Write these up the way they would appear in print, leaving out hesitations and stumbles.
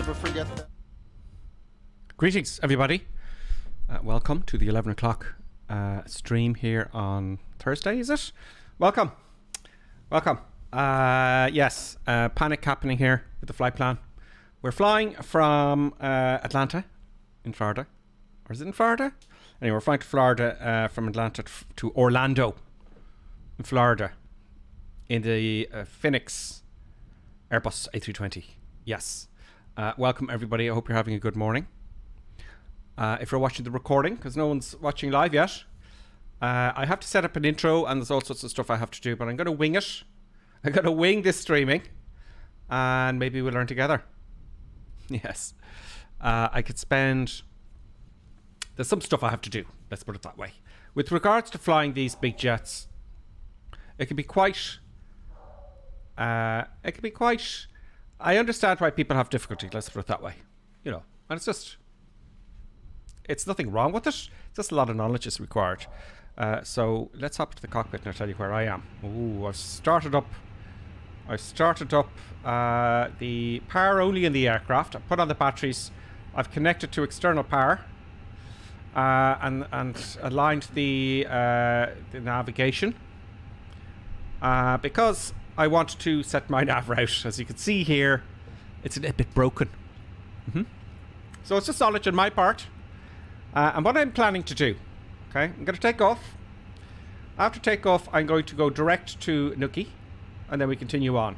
Never forget that. Greetings, everybody. Welcome to the 11 o'clock stream here on Thursday, is it? Welcome. Yes, panic happening here with the flight plan. We're flying from Atlanta in Florida. Or is it in Florida? Anyway, we're flying to Florida from Atlanta to Orlando in Florida in the Phoenix Airbus A320. Yes. Welcome, everybody. I hope you're having a good morning. If you're watching the recording, because no one's watching live yet, I have to set up an intro and there's all sorts of stuff I have to do, but I'm going to wing it. I'm going to wing this streaming and maybe we'll learn together. Yes. I could spend... There's some stuff I have to do, let's put it that way. With regards to flying these big jets, it can be quite... I understand why people have difficulty, let's put it that way. You know, and it's just... It's nothing wrong with it. It's just a lot of knowledge is required. So let's hop to the cockpit and I'll tell you where I am. Ooh, I've started up the power only in the aircraft. I've put on the batteries. I've connected to external power and aligned the navigation because I want to set my nav route. As you can see here, it's a little bit broken. So it's just knowledge on my part. And what I'm planning to do, okay, I'm going to take off. After takeoff, I'm going to go direct to Nuki, and then we continue on.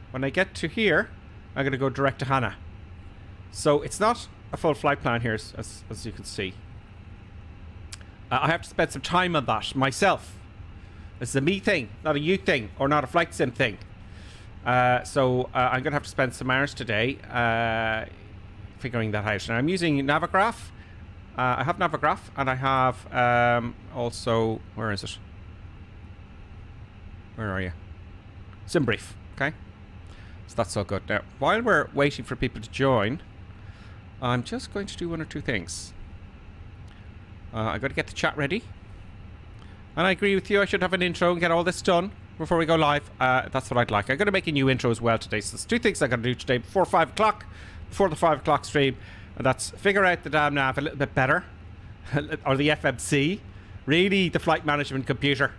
When I get to here, I'm going to go direct to Hana. So it's not a full flight plan here, as you can see. I have to spend some time on that myself. This is a me thing, not a you thing, or not a flight sim thing. So I'm going to have to spend some hours today figuring that out. And I'm using Navigraph. I have Navigraph and I have also, where is it? Where are you? SimBrief, okay? So that's all good. Now, while we're waiting for people to join, I'm just going to do one or two things. I've got to get the chat ready. And I agree with you, I should have an intro and get all this done before we go live. That's what I'd like. I'm going to make a new intro as well today. So there's two things I'm going to do today before 5 o'clock, before the 5 o'clock stream. And that's figure out the damn nav a little bit better, or the FMC. Really, the flight management computer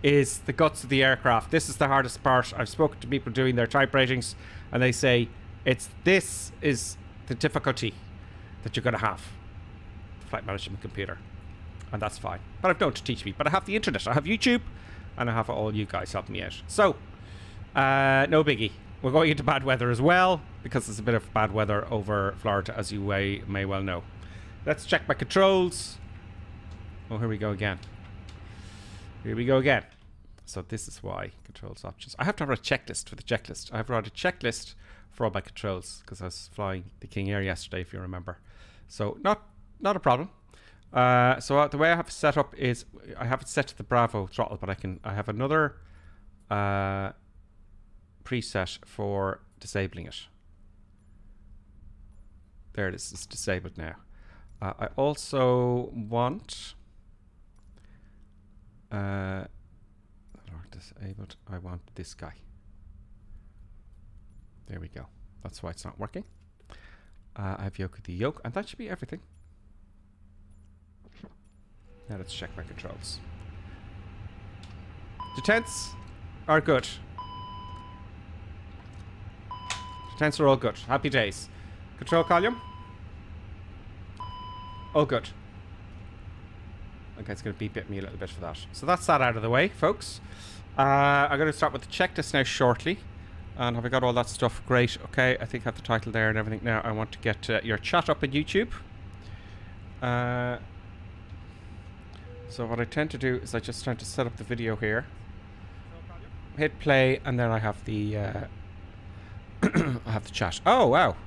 is the guts of the aircraft. This is the hardest part. I've spoken to people doing their type ratings, and they say this is the difficulty that you're going to have, the flight management computer, and that's fine. But I've no one to teach me. But I have the internet, I have YouTube, and I have all you guys helping me out. So, no biggie. We're going into bad weather as well, because there's a bit of bad weather over Florida, as you may well know. Let's check my controls. Oh, here we go again. So this is why controls options. I have to have a checklist for the checklist. I've wrote a checklist for all my controls, because I was flying the King Air yesterday, if you remember. So not a problem. So the way I have it set up is, I have it set to the Bravo throttle, but I have another... preset for disabling it. There it is. It's disabled now. I also want disabled. I want this guy. There we go. That's why it's not working. I have yoke with the yoke, and that should be everything. Now let's check my controls. Detents are good. Tents are all good. Happy days. Control column. All good. Okay, it's going to beep at me a little bit for that. So that's that out of the way, folks. I'm going to start with the checklist now shortly. And have I got all that stuff? Great. Okay, I think I have the title there and everything. Now I want to get your chat up on YouTube. So what I tend to do is I just tend to set up the video here. Hit play, and then I have the... I have the chat. Oh, wow.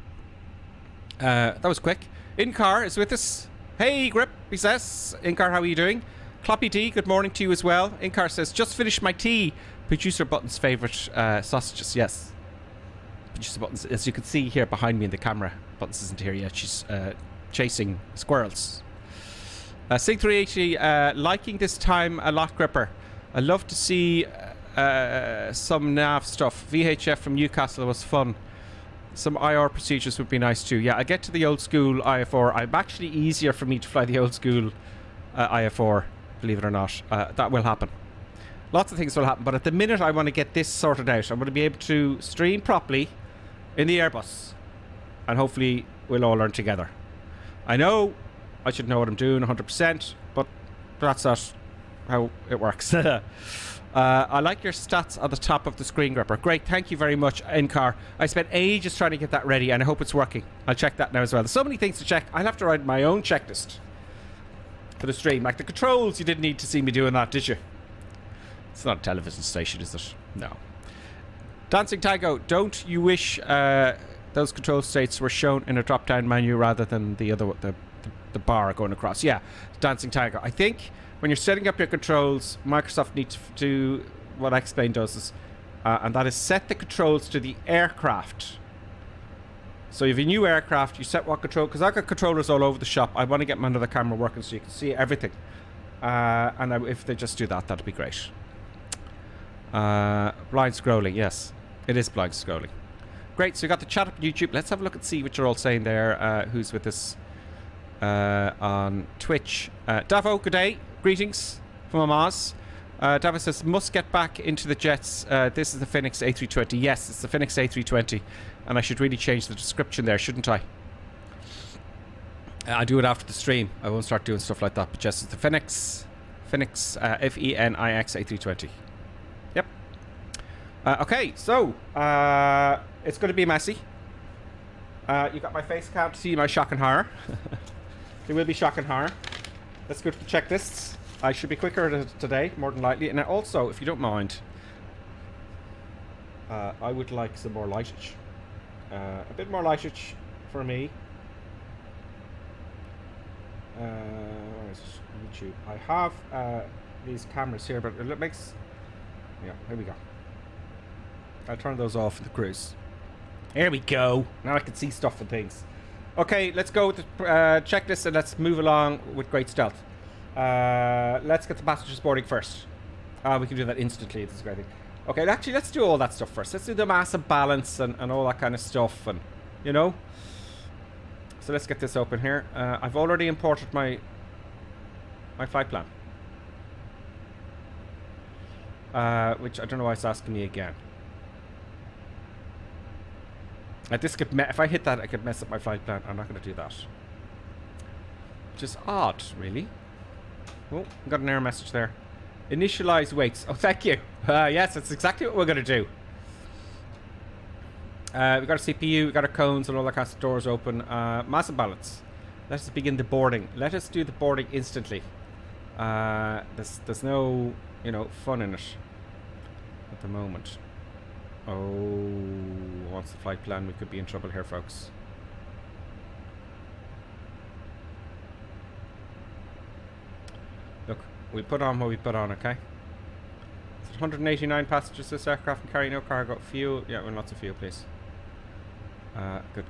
That was quick. In-car is with us. Hey, Grip, he says. In-car, how are you doing? Cloppy D, good morning to you as well. In-car says, just finished my tea. Producer Button's favourite sausages, yes. Producer Buttons, as you can see here behind me in the camera. Buttons isn't here yet. She's chasing squirrels. Sig 380, liking this time a lot, Gripper. I love to see some nav stuff. VHF from Newcastle was fun. Some IR procedures would be nice too. Yeah, I get to the old school IFR. I'm actually easier for me to fly the old school IFR, believe it or not. That will happen. Lots of things will happen, but at the minute I want to get this sorted out. I want to be able to stream properly in the Airbus, and hopefully we'll all learn together. I know I should know what I'm doing 100%, but that's not how it works. I like your stats on the top of the screen gripper. Great, thank you very much, in-car. I spent ages trying to get that ready, and I hope it's working. I'll check that now as well. There's so many things to check. I'll have to write my own checklist for the stream. Like the controls, you didn't need to see me doing that, did you? It's not a television station, is it? No. Dancing Tango, don't you wish those control states were shown in a drop-down menu rather than the other, the bar going across? Yeah, Dancing Tango. I think when you're setting up your controls, Microsoft needs to do what I explained does is, and that is set the controls to the aircraft. So if you have a new aircraft, you set what control, because I've got controllers all over the shop. I want to get my another camera working so you can see everything. And if they just do that, that'd be great. Blind scrolling, yes. It is blind scrolling. Great, so you got the chat up on YouTube. Let's have a look and see what you're all saying there. Who's with us on Twitch? Davo, good day. Greetings from Amaz. Davo says, must get back into the jets. This is the Phoenix A320. Yes, it's the Phoenix A320. And I should really change the description there, shouldn't I? I'll do it after the stream. I won't start doing stuff like that. But just it's the Phoenix Fenix F-E-N-I-X A320. Yep. Okay, so it's going to be messy. You got my face cam to see my shock and horror. There will be shock and horror. Let's go to the checklists. I should be quicker today, more than likely. And also, if you don't mind, I would like some more lightage. A bit more lightage for me. Where is it? YouTube. I have these cameras here, but it makes... Yeah, here we go. I'll turn those off in the cruise. Here we go. Now I can see stuff and things. Okay, let's go with the checklist and let's move along with great stealth. Let's get the passengers boarding first. We can do that instantly. This is a great thing. Okay, actually, let's do all that stuff first. Let's do the mass and balance and all that kind of stuff, and you know. So let's get this open here. I've already imported my flight plan, which I don't know why it's asking me again. This could if I hit that, I could mess up my flight plan. I'm not going to do that. Which is odd, really. Oh, got an error message there. Initialize weights. Oh, thank you. Yes, that's exactly what we're going to do. We've got a CPU, we've got our cones and all that kind of stuff. Doors open. Mass and balance. Let us begin the boarding. Let us do the boarding instantly. There's no, you know, fun in it at the moment. Oh, what's the flight plan? We could be in trouble here, folks. Look, we put on what we put on, okay? It's 189 passengers this aircraft and carry no cargo. Fuel, yeah, well, lots of fuel, please.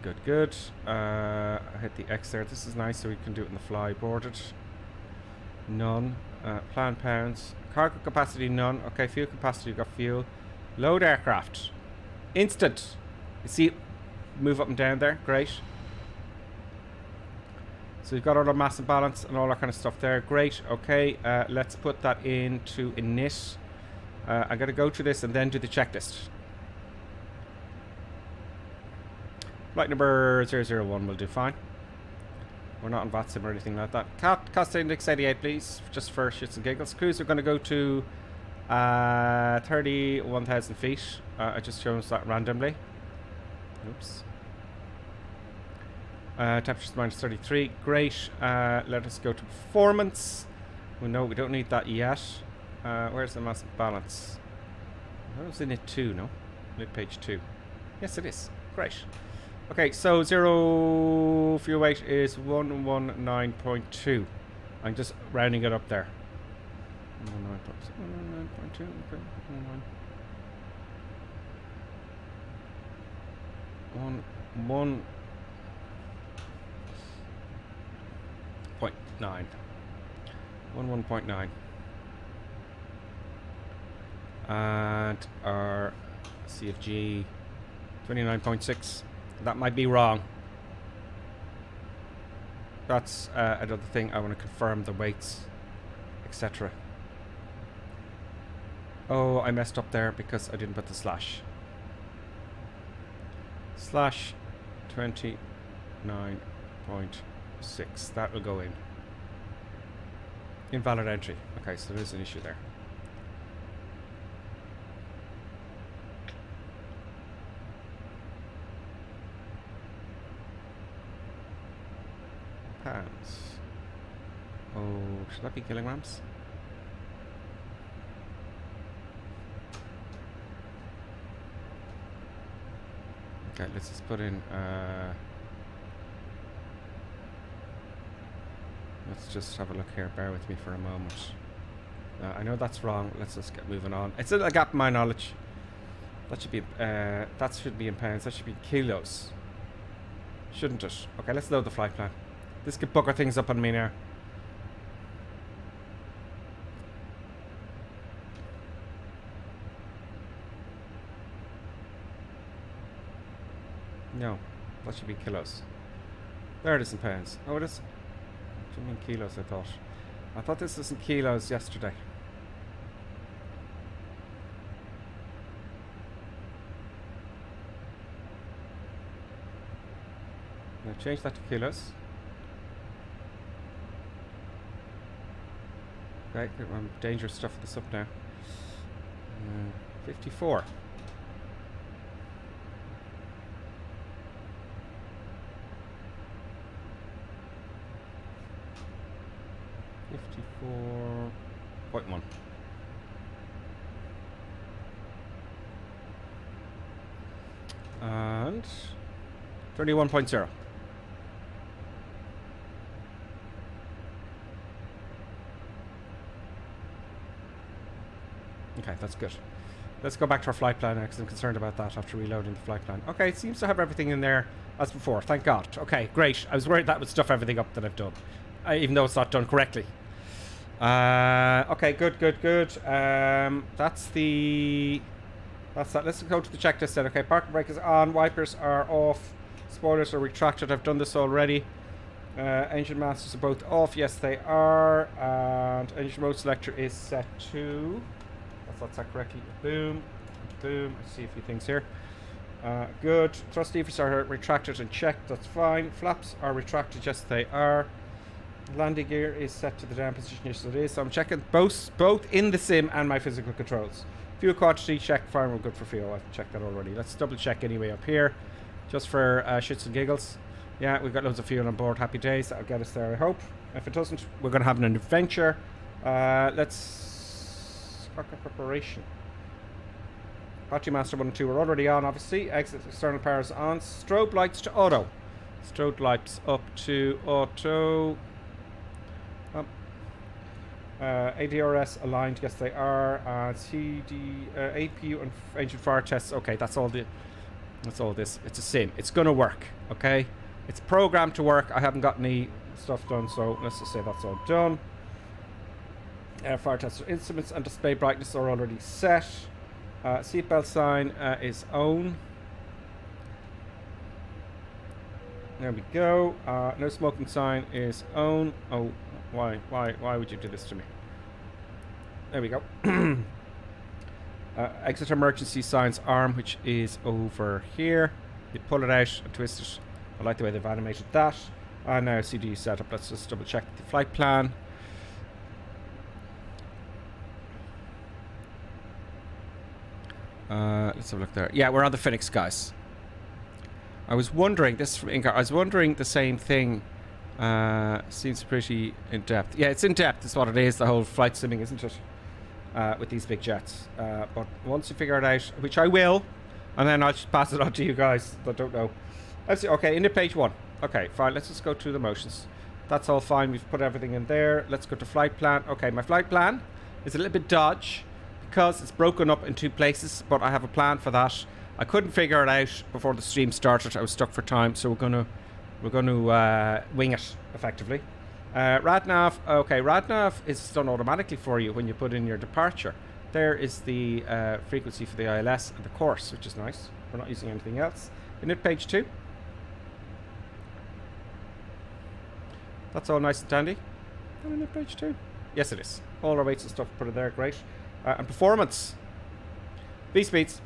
Good. I hit the X there. This is nice, so we can do it in the fly. Boarded. None. Plan pounds. Cargo capacity, none. Okay, fuel capacity, we've got fuel. Load aircraft. Instant. You see it move up and down there. Great. So we've got all our mass and balance and all that kind of stuff there. Great. Okay, let's put that into init. I'm going to go through this and then do the checklist. Flight number 001 will do fine. We're not on VATSIM or anything like that. Cost index 88, please, just for shits and giggles. Cruise, we're going to go to 31,000 feet. I just chose that randomly. Oops. Temperature's minus 33. Great. Let us go to performance. Well, no, we don't need that yet. Where's the mass balance? That was in it 2, no? Mid page 2. Yes, it is. Great. Okay, so zero fuel weight is 119.2. I'm just rounding it up there. 119.2. Okay. 1.9. 1.9. And our CFG 29.6. That might be wrong. That's another thing I want to confirm, the weights, etc. Oh, I messed up there because I didn't put the slash. Slash 29.6. That will go in. Invalid entry. Okay, so there's an issue there. Pounds. Oh, should that be kilograms? Okay, let's just put in let's just have a look here. Bear with me for a moment. I know that's wrong. Let's just get moving on. It's a gap in my knowledge. That should be that should be in pounds. That should be kilos, shouldn't it? Okay, let's load the flight plan. This could bugger things up on me now. No, that should be kilos. There it is in pounds. Oh, it is. What do you mean kilos? I thought this was in kilos yesterday. Now change that to kilos. Right, I'm dangerous stuff this up now. 54. .1. And 31.0. Okay, that's good. Let's go back to our flight plan now because I'm concerned about that after reloading the flight plan. Okay, it seems to have everything in there as before. Thank God. Okay, great. I was worried that would stuff everything up that I've done, even though it's not done correctly. Okay, good. That's that. Let's go to the checklist then. Okay, parking brake is on, wipers are off, spoilers are retracted. I've done this already. Engine masters are both off. Yes, they are. And engine mode selector is set to. That's set correctly. Boom. I see a few things here. Good. Thrust levers are retracted and checked. That's fine. Flaps are retracted. Yes, they are. Landing gear is set to the down position. Yes, it is. So I'm checking both in the sim and my physical controls. Fuel quantity check. Fine, we're good for fuel. I've checked that already. Let's double check anyway up here, just for shits and giggles. Yeah, we've got loads of fuel on board. Happy days. That'll get us there, I hope. If it doesn't, we're going to have an adventure. Let's cockpit preparation. Battery master 1 and 2 are already on, obviously. Exit external power is on. Strobe lights to auto. Strobe lights up to auto. ADRS aligned, yes they are. CD, APU and engine fire tests. Okay, that's all this. It's a sim. It's gonna work. Okay, it's programmed to work. I haven't got any stuff done, so let's just say that's all done. Fire tester instruments and display brightness are already set. Seatbelt sign is on. There we go. No smoking sign is on. Oh, why would you do this to me? There we go. Exit emergency signs arm, which is over here. You pull it out and twist it. I like the way they've animated that. And now CD setup. Let's just double check the flight plan. Let's have a look there. Yeah, we're on the Phoenix, guys. I was wondering, this is from Incar, I was wondering the same thing. Seems pretty in depth. Yeah, it's in depth, is what it is, the whole flight simming, isn't it? With these big jets. But once you figure it out, which I will, and then I'll just pass it on to you guys that don't know. Let's see, okay, into page 1. Okay, fine, let's just go through the motions. That's all fine, we've put everything in there. Let's go to flight plan. Okay, my flight plan is a little bit dodge because it's broken up in 2 places, but I have a plan for that. I couldn't figure it out before the stream started. I was stuck for time, so we're gonna wing it effectively. RadNav, okay, RadNav is done automatically for you when you put in your departure. There is the frequency for the ILS and the course, which is nice. We're not using anything else. In it, page 2. That's all nice and dandy. On the page 2. Yes, it is. All our weights and stuff put in there. Great. And performance. V-speeds.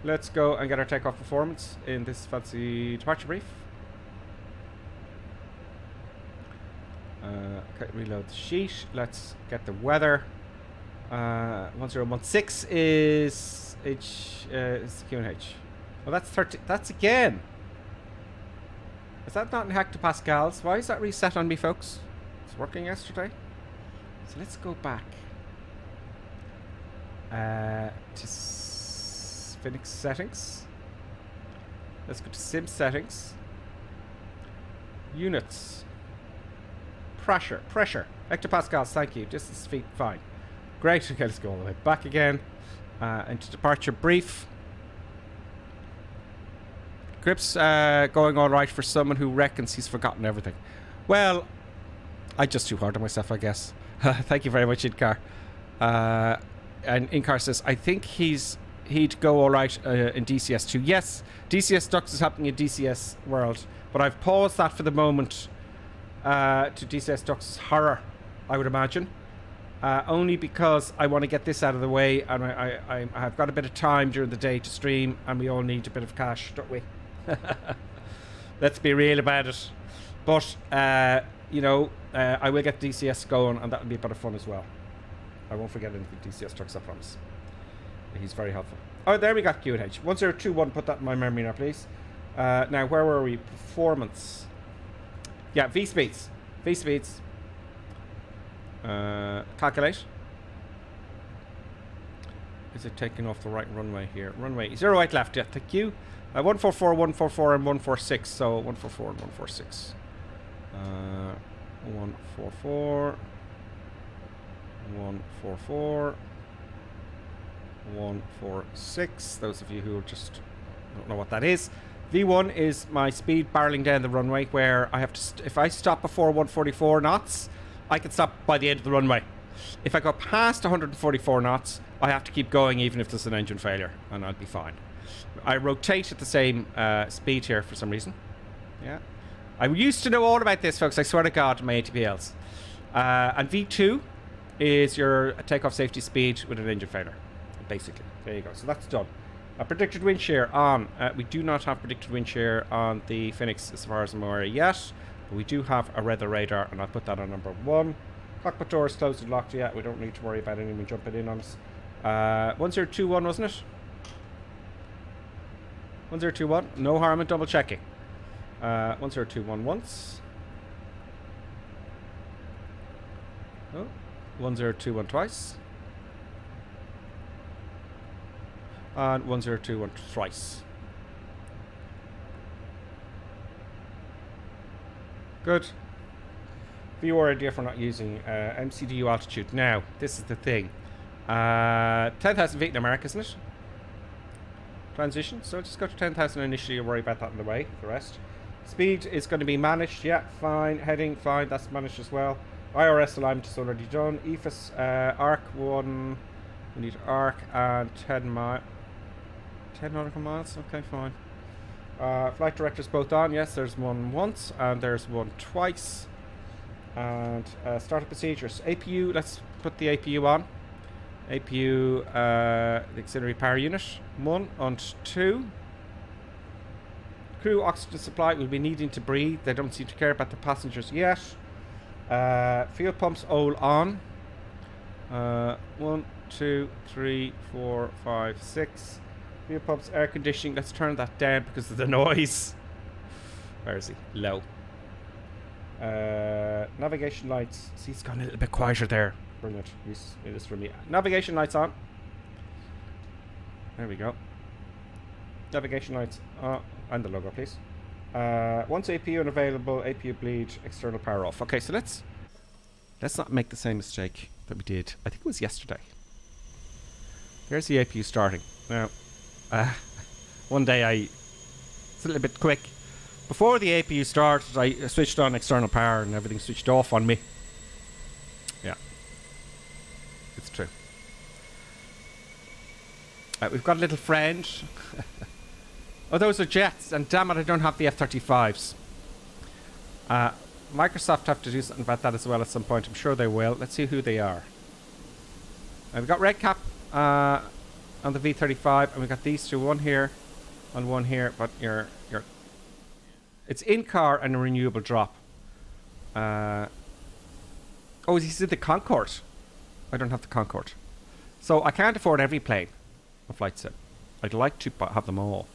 Let's go and get our takeoff performance in this fancy departure brief. Okay, reload the sheet. Let's get the weather. 1016 is QNH. Well, that's 30. That's again. Is that not in hectopascals? Why is that reset on me, folks? It's working yesterday. So let's go back to Phoenix settings. Let's go to sim settings. Units. Pressure. Hectopascals, thank you. Distance feet, fine. Great. Okay, let's go all the way back again. Into departure brief. Grip's going all right for someone who reckons he's forgotten everything. Well, I just too hard on myself, I guess. Thank you very much, Inkar. And Inkar says, I think he'd go all right in DCS2. Yes, DCS Dux is happening in DCS World, but I've paused that for the moment to DCS Dux's horror, I would imagine. Only because I want to get this out of the way, and I've got a bit of time during the day to stream, and we all need a bit of cash, don't we? Let's be real about it. But you know, I will get DCS going, and that'll be a bit of fun as well. I won't forget anything DCS Trucks, I promise. He's very helpful. Oh, there we got QNH. 1021, put that in my memory now, please. Now, where were we? Performance. Yeah, V-speeds. V-speeds. Calculate. Is it taking off the right runway here? Runway 08 left, yeah, thank you. 144, 144, and 146. So 144 and 146. 144. 144. 146. Those of you who just don't know what that is. V1 is my speed barreling down the runway, where I have to, if I stop before 144 knots, I can stop by the end of the runway. If I go past 144 knots, I have to keep going even if there's an engine failure, and I'll be fine. I rotate at the same speed here for some reason. Yeah, I used to know all about this, folks. I swear to God, my ATPLs. And V2 is your takeoff safety speed with an engine failure, basically. There you go. So that's done. Predicted wind shear on. We do not have predicted wind shear on the Phoenix as far as I'm aware yet, but we do have a weather radar, and I'll put that on number 1. Cockpit door is closed and locked yet. We don't need to worry about anyone jumping in on us. 1021, wasn't it? 1021. No harm in double checking. 1021 once. Oh, 1021 twice. And 1021 thrice. Good. View idea for not using MCDU altitude. Now, this is the thing. 10,000 feet in America, isn't it? Transition. So just go to 10,000 initially and worry about that on the way. The rest. Speed is going to be managed. Yeah, fine. Heading, fine. That's managed as well. IRS alignment is already done. EFIS arc 1. We need arc and 10 nautical miles. Okay, fine. Flight directors both on. Yes, there's one once and there's one twice. And startup procedures. APU, let's put the APU on. APU, the auxiliary power unit. 1 and 2. Crew oxygen supply will be needing to breathe. They don't seem to care about the passengers yet. Fuel pumps all on. 1, 2, 3, 4, 5, 6. Fuel pumps, air conditioning. Let's turn that down because of the noise. Where is he? Low. Navigation lights. See, it's gone a little bit quieter there. Brilliant. It is for me. Navigation lights on. There we go. Navigation lights on. And the logo, please. Once APU unavailable, APU bleed, external power off. Okay, so let's not make the same mistake that we did. I think it was yesterday. There's the APU starting. Now, one day it's a little bit quick. Before the APU started, I switched on external power and everything switched off on me. Yeah, it's true. We've got a little friend. Oh, those are jets, and damn it, I don't have the F-35s. Microsoft have to do something about that as well at some point. I'm sure they will. Let's see who they are. We've got red cap on the V35, and we've got these two, one here and one here. But it's in car and a renewable drop. Oh, is it the Concorde? I don't have the Concorde, so I can't afford every plane on Flight Sim. I'd like to have them all,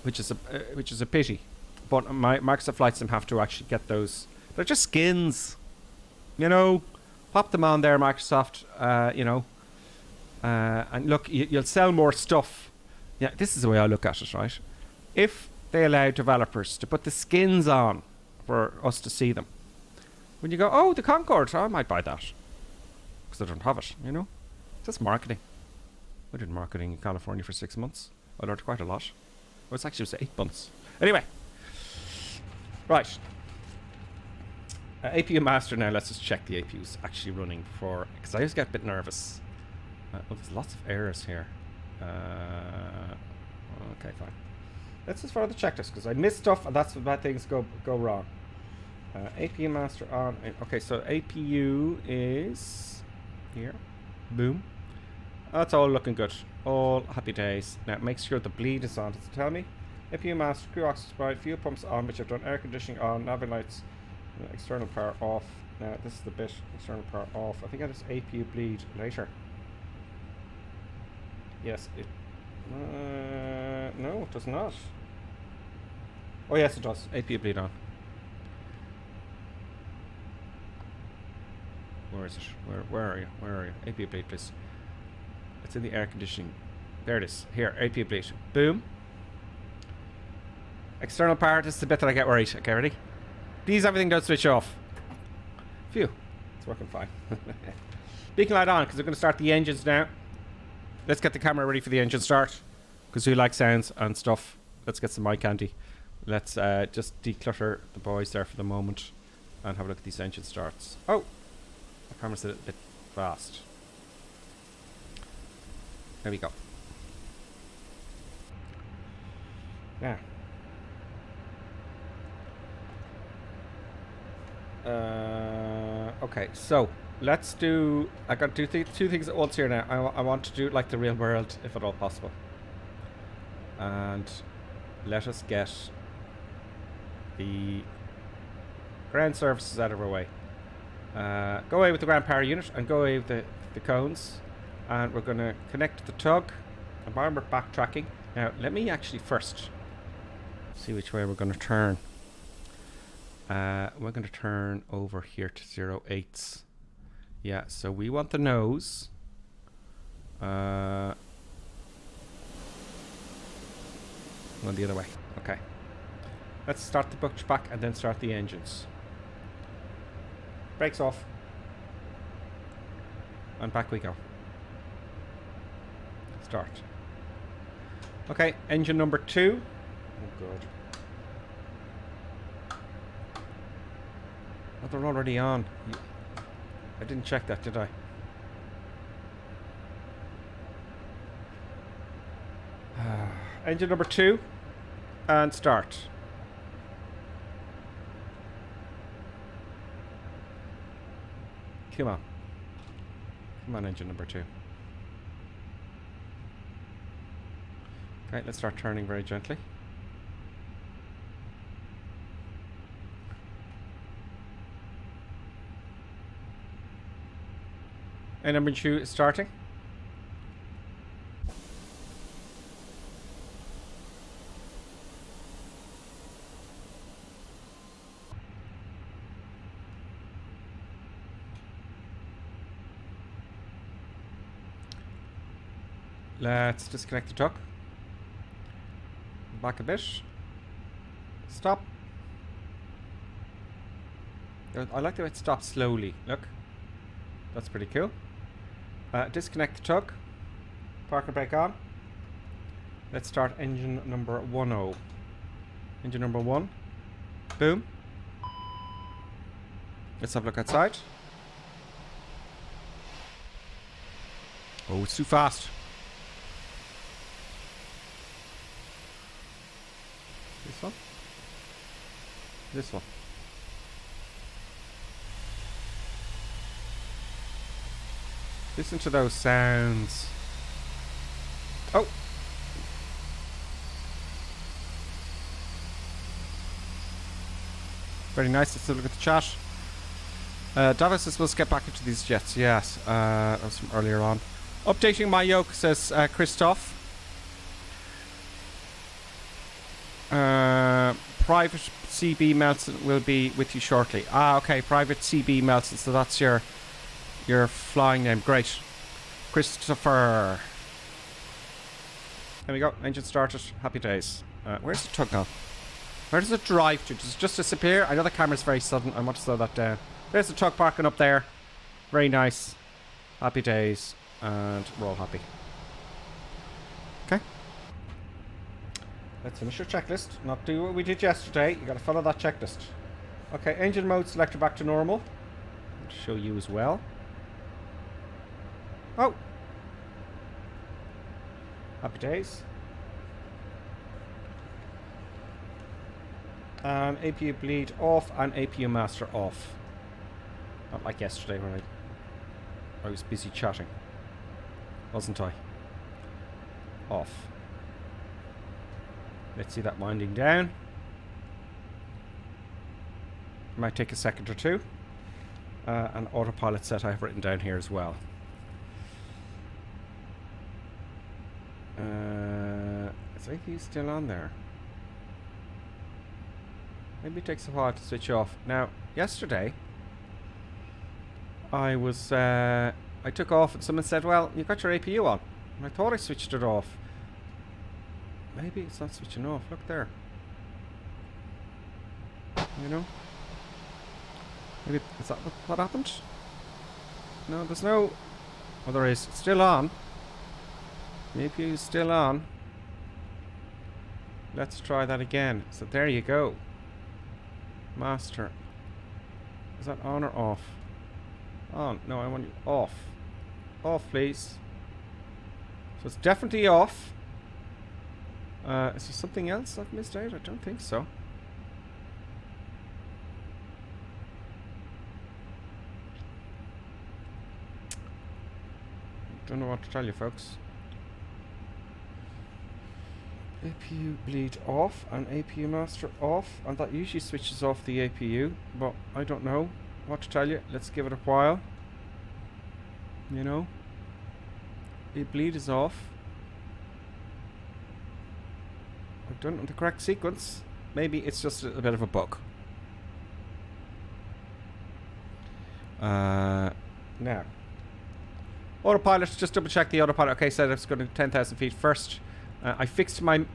which is a pity. But my Microsoft Flight Sim have to actually get those. They're just skins, you know. Pop them on there, Microsoft. And look, you'll sell more stuff. Yeah, this is the way I look at it, right? If they allow developers to put the skins on for us to see them, when you go, oh, the Concorde, I might buy that because I don't have it. You know, that's marketing. I did marketing in California for 6 months. I learned quite a lot. Well, it's actually 8 months. Anyway, right. APU master now. Let's just check the APU's actually running before, because I always get a bit nervous. There's lots of errors here. Okay, fine. Let's just further check this because I missed stuff, and that's when bad things go wrong. APU master on. Okay, so APU is here. Boom. That's all looking good. All happy days. Now make sure the bleed is on. Does it tell me? APU master, crew oxygen supply, fuel pumps on, which I've done. Air conditioning on, navigation lights, external power off. Now this is the bit. External power off. I think I just APU bleed later. Yes, it. No, it does not. Oh yes, it does. APU bleed on. Where is it? Where are you? Where are you? APU bleed, please. It's in the air conditioning. There it is. Here, APU bleed. Boom. External power. This is the bit that I get worried. Okay, ready? Please, everything don't switch off. Phew. It's working fine. Beacon light on because we're going to start the engines now. Let's get the camera ready for the engine start, because we like sounds and stuff. Let's get some eye candy. Let's just declutter the boys there for the moment and have a look at these engine starts. Oh, the camera's a bit fast. There we go. Yeah. Okay, so let's do. I got to do two things at once here now. I want to do it like the real world, if at all possible. And let us get the ground surfaces out of our way. Go away with the ground power unit and go away with the cones. And we're going to connect the tug. And while we're backtracking, now let me actually first see which way we're going to turn. We're going to turn over here to 0.8s. Yeah, so we want the nose. Going the other way. Okay. Let's start the Pushback and then start the engines. Brakes off. And back we go. Start. Okay, engine number 2. Oh, good. Oh, they're already on. I didn't check that, did I? Engine number 2. And start. Come on. Come on, engine number 2. Okay, let's start turning very gently. And number 2 is starting. Let's disconnect the truck. Back a bit. Stop. I like the way it stops slowly. Look. That's pretty cool. Disconnect the tug. Park and brake on. Let's start engine number 10. Engine number 1. Boom. Let's have a look outside. Oh, it's too fast. This one. This one. Listen to those sounds. Oh. Very nice. Let's look at the chat. Davis is supposed to get back into these jets. Yes. That was from earlier on. Updating my yoke, says Christoph. Private CB Melson will be with you shortly. Okay. Private CB Melson. So that's your flying name. Great. Christopher. There we go. Engine started. Happy days. Where's the tug now? Where does it drive to? Does it just disappear? I know the camera's very sudden. I want to slow that down. There's the tug parking up there. Very nice. Happy days. And we're all happy. Okay. Let's finish your checklist. Not do what we did yesterday. You got to follow that checklist. Okay, engine mode selector back to normal. I'll show you as well. Oh. Happy days. And APU bleed off and APU master off. Not like yesterday when I was busy chatting. Wasn't I? Off. Let's see that winding down. Might take a second or two. And autopilot set I have written down here as well. Is APU still on there? Maybe it takes a while to switch off. Now, yesterday, I took off and someone said, well, you got your APU on. And I thought I switched it off. Maybe it's not switching off. Look there. You know? Maybe, is that what happened? No, there's no... Oh, there is. It's still on. The APU is still on. Let's try that again. So there you go. Master. Is that on or off? On. No, I want you off. Off, please. So it's definitely off. Is there something else I've missed out? I don't think so. Don't know what to tell you, folks. APU bleed off and APU master off, and that usually switches off the APU, but I don't know what to tell you. Let's give it a while. You know, the bleed is off. I've done it in the correct sequence. Maybe it's just a bit of a bug. Now, autopilot. Just double check the autopilot. Okay, so it's going to 10,000 feet first. I fixed my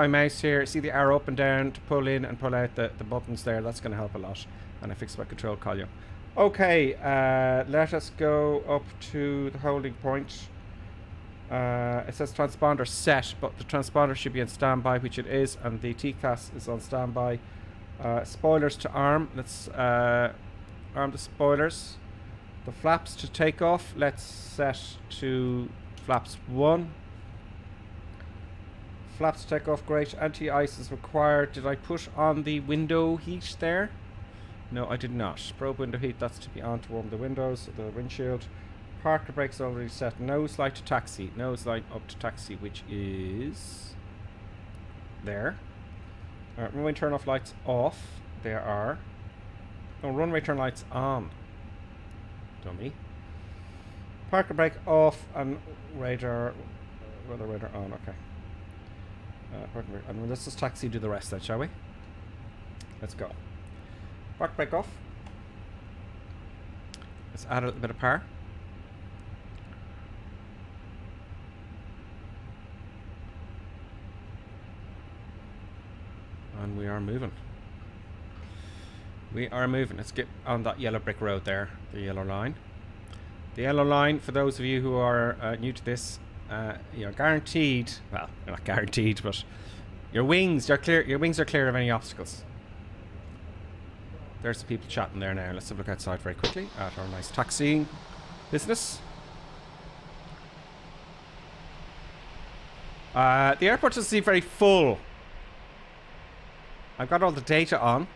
mouse here. See the arrow up and down to pull in and pull out the buttons there. That's going to help a lot. And I fixed my control column. Okay, let us go up to the holding point. It says transponder set, but the transponder should be on standby, which it is, and the TCAS is on standby. Spoilers to arm. Let's arm the spoilers. The flaps to take off. Let's set to flaps 1. Flaps to take off, great. Anti-ice is required. Did I put on the window heat there? No, I did not. Probe window heat, that's to be on to warm the windows, the windshield. Parker brakes already set. Nose light to taxi. Nose light up to taxi, which is there. Runway turn off lights off. There are. No, runway turn lights on. Dummy. Parker brake off and radar. Weather radar on. Okay. And let's just taxi do the rest then, shall we? Let's go. Park brake off. Let's add a little bit of power. And we are moving. We are moving. Let's get on that yellow brick road there, the yellow line. The yellow line, for those of you who are new to this, you're guaranteed, well, you're not guaranteed, but your wings are clear. Your wings are clear of any obstacles. There's the people chatting there now. Let's have a look outside very quickly at our nice taxiing business. The airport doesn't seem very full. I've got all the data on.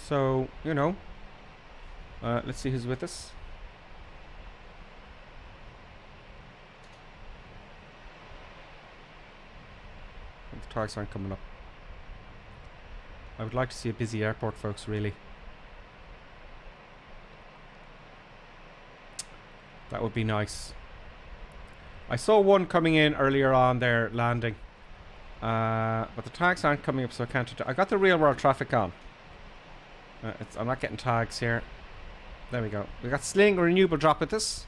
So, you know, let's see who's with us. The tags aren't coming up. I would like to see a busy airport, folks, really. That would be nice. I saw one coming in earlier on there, landing. But the tags aren't coming up, so I can't... I got the real world traffic on. I'm not getting tags here. There we go. We got Sling Renewable drop with us.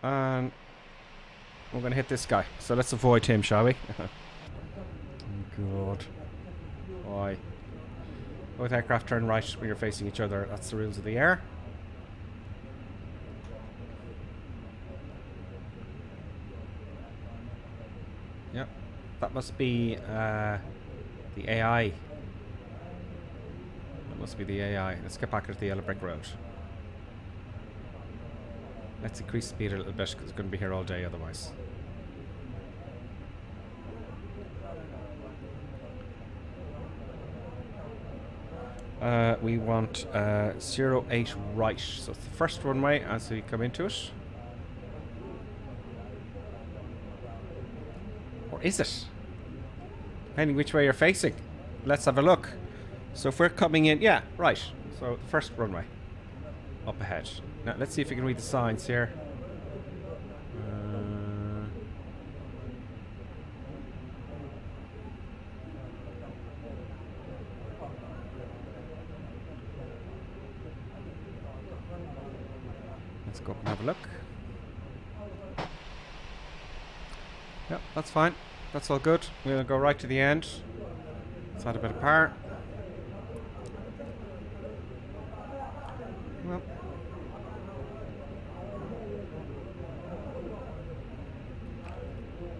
And we're going to hit this guy. So let's avoid him, shall we? Oh, God. Why? Both aircraft turn right when you're facing each other. That's the rules of the air. Yep. That must be the AI. That must be the AI. Let's get back into the yellow brick road. Let's increase speed a little bit because it's going to be here all day otherwise. We want 08 right. So it's the first runway as we come into it. Or is it? Depending which way you're facing. Let's have a look. So if we're coming in... Yeah, right. So the first runway. Up ahead. Now let's see if we can read the signs here. Let's go up and have a look. Yep, that's fine. That's all good. We'll go right to the end. Let's add a bit of power. Well.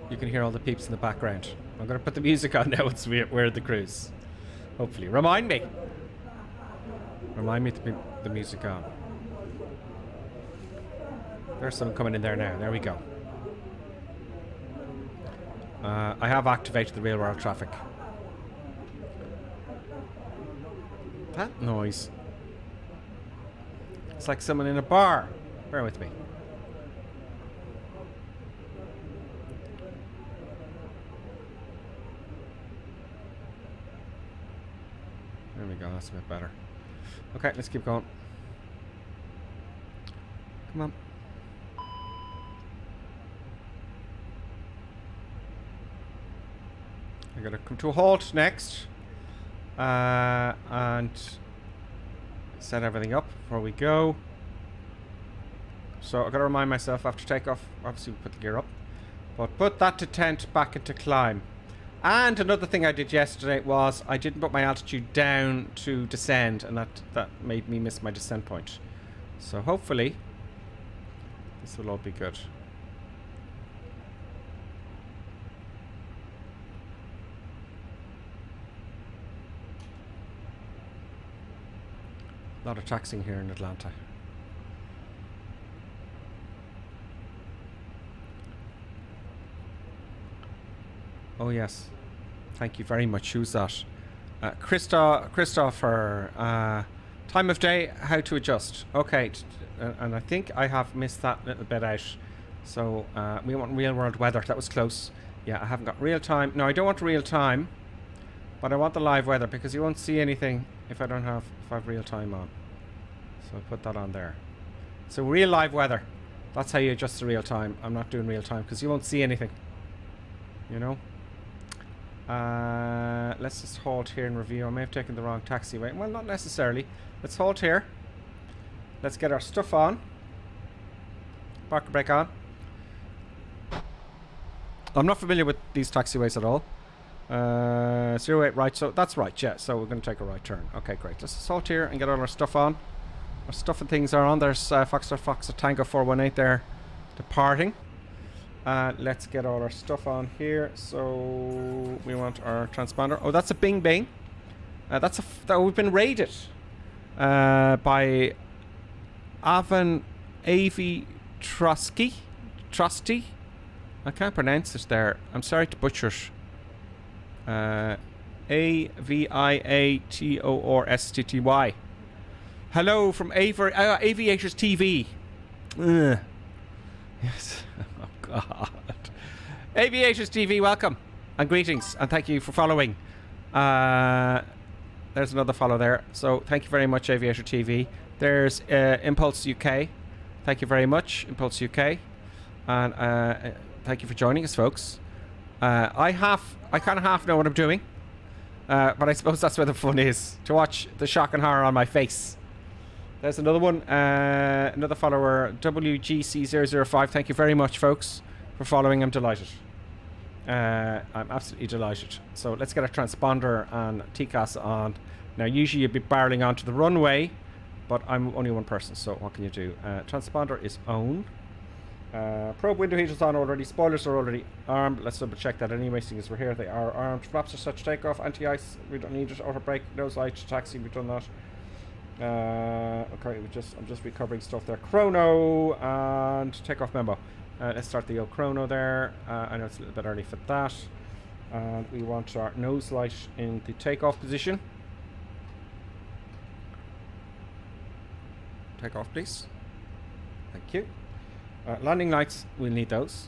You can hear all the peeps in the background. I'm going to put the music on now once we're at the cruise. Hopefully. Remind me. Remind me to put the music on. There's someone coming in there now. There we go. I have activated the real world traffic. That noise. It's like someone in a bar. Bear with me. There we go. That's a bit better. Okay, let's keep going. Come on. I gotta come to a halt next, and set everything up before we go. So I gotta remind myself after takeoff. Obviously, we put the gear up, but put that detent back into climb. And another thing I did yesterday was I didn't put my altitude down to descend, and that made me miss my descent point. So hopefully, this will all be good. A lot of taxiing here in Atlanta. Oh yes, thank you very much. Who's that? Christopher. Time of day, how to adjust. Okay, and I think I have missed that little bit out. So we want real world weather. That was close. Yeah, I haven't got real time. No, I don't want real time, but I want the live weather because you won't see anything if I have real time on. So I'll put that on there. So real live weather. That's how you adjust the real time. I'm not doing real time because you won't see anything. You know? Let's just halt here and review. I may have taken the wrong taxiway. Well, not necessarily. Let's halt here. Let's get our stuff on. Parker brake on. I'm not familiar with these taxiways at all. 08 right, so that's right, yeah. So we're going to take a right turn. Okay, great. Let's just halt here and get all our stuff on. Our stuff and things are on. There's Foxtrot Tango 418 there departing. Let's get all our stuff on here. So we want our transponder. Oh, that's a Bing Bing. That we've been raided by Avi Trusty. I can't pronounce it there. I'm sorry to butcher it. AVIATORSTTY. Hello from Aviators TV. Yes. Oh, God. Aviators TV, welcome. And greetings. And thank you for following. There's another follow there. So thank you very much, Aviator TV. There's Impulse UK. Thank you very much, Impulse UK. And thank you for joining us, folks. I kind of half know what I'm doing. But I suppose that's where the fun is. To watch the shock and horror on my face. There's another one. Another follower, WGC005. Thank you very much, folks, for following. I'm delighted. I'm absolutely delighted. So let's get a transponder and TCAS on. Now, usually you'd be barreling onto the runway, but I'm only one person, so what can you do? Transponder is on. Probe window heaters on already. Spoilers are already armed. Let's double check that anyway, seeing as we're here. They are armed. Flaps are set to takeoff. Anti-ice, we don't need it. Auto brake, nose light, taxi, we've done that. Okay, I'm just recovering stuff there. Chrono and takeoff memo. Let's start the old chrono there. I know it's a little bit early for that. And we want our nose light in the takeoff position. Take off, please. Thank you. Landing lights, we'll need those.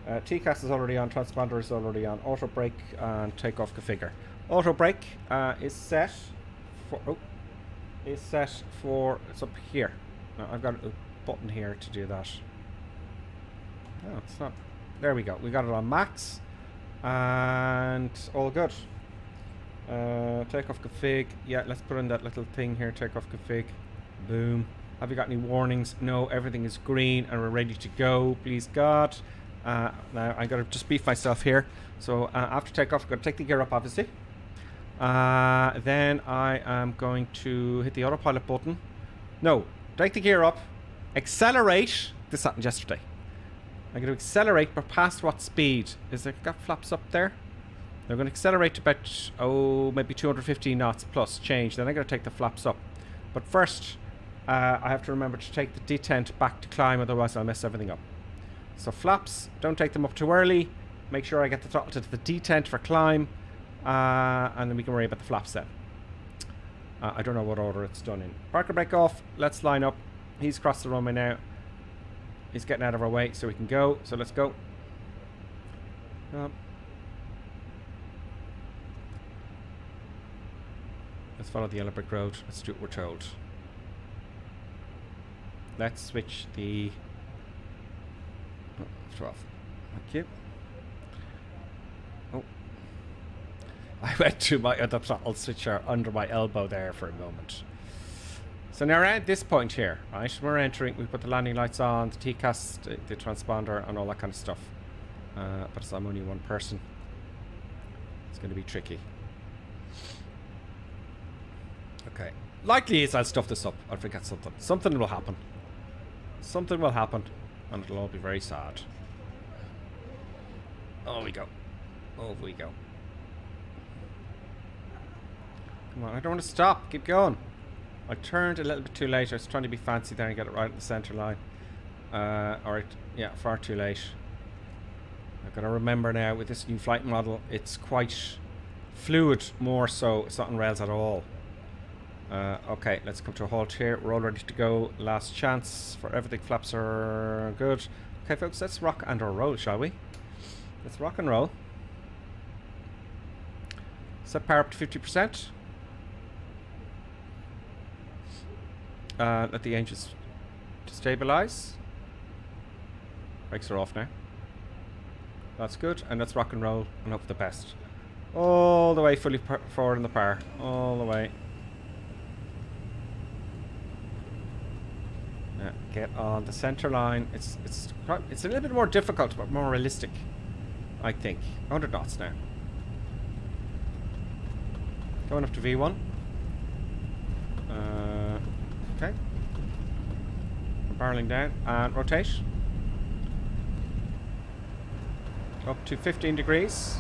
TCAS is already on, transponder is already on. Auto brake and takeoff configure. Auto brake is set for. It's up here. Now, I've got a button here to do that. No, it's not. There we go. We got it on max, and all good. Takeoff config. Yeah, let's put in that little thing here. Takeoff config. Boom. Have you got any warnings? No, everything is green and we're ready to go. Please God. Now I gotta just beef myself here. So after takeoff, I'm gonna take the gear up, obviously. Then I am going to hit the autopilot button. No, take the gear up, accelerate. This happened yesterday. I'm going to accelerate, but past what speed? Is it got flaps up there? I'm going to accelerate to about, maybe 250 knots plus change. Then I'm going to take the flaps up. But first, I have to remember to take the detent back to climb, otherwise I'll mess everything up. So flaps, don't take them up too early. Make sure I get the throttle to the detent for climb. And then we can worry about the flaps then. I don't know what order it's done in. Parker brake off. Let's line up. He's crossed the runway now. He's getting out of our way so we can go. So let's go. Let's follow the yellow brick road. Let's do what we're told. Let's switch the 12. Thank you. Oh. I went to my other throttle switcher under my elbow there for a moment. So now we're at this point here, right? We're entering, we put the landing lights on, the TCAS, the transponder, and all that kind of stuff. But as I'm only one person, it's going to be tricky. Okay. Likely is I'll stuff this up. I'll forget something. Something will happen. Something will happen, and it'll all be very sad. Oh, we go. Oh, we go. Come on, I don't want to stop. Keep going. I turned a little bit too late. I was trying to be fancy there and get it right at the center line. Alright, yeah, far too late. I've got to remember now with this new flight model, it's quite fluid, more so it's not on rails at all. Okay, let's come to a halt here. We're all ready to go. Last chance for everything. Flaps are good. Okay, folks, let's rock and roll, shall we? Let's rock and roll. Set power up to 50%. Let the engines stabilize. Brakes are off now. That's good. And let's rock and roll and hope for the best. All the way fully forward in the power. All the way. Get on the center line. It's a little bit more difficult, but more realistic, I think. 100 knots now. Going up to V1. Okay. Barreling down and rotate. Up to 15 degrees.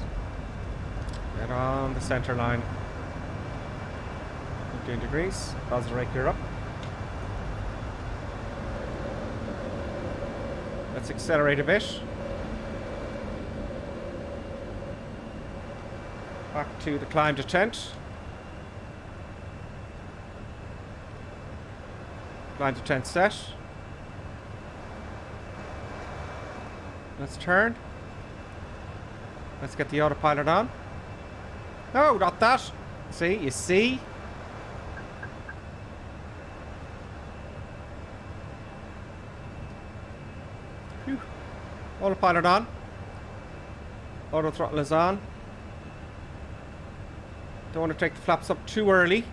Get on the center line. 15 degrees. Positive rate gear up. Let's accelerate a bit. Back to the climb descent. Climb descent set. Let's turn. Let's get the autopilot on. No, not that. See, you see? Phew. Autopilot on. Auto throttle is on. Don't want to take the flaps up too early.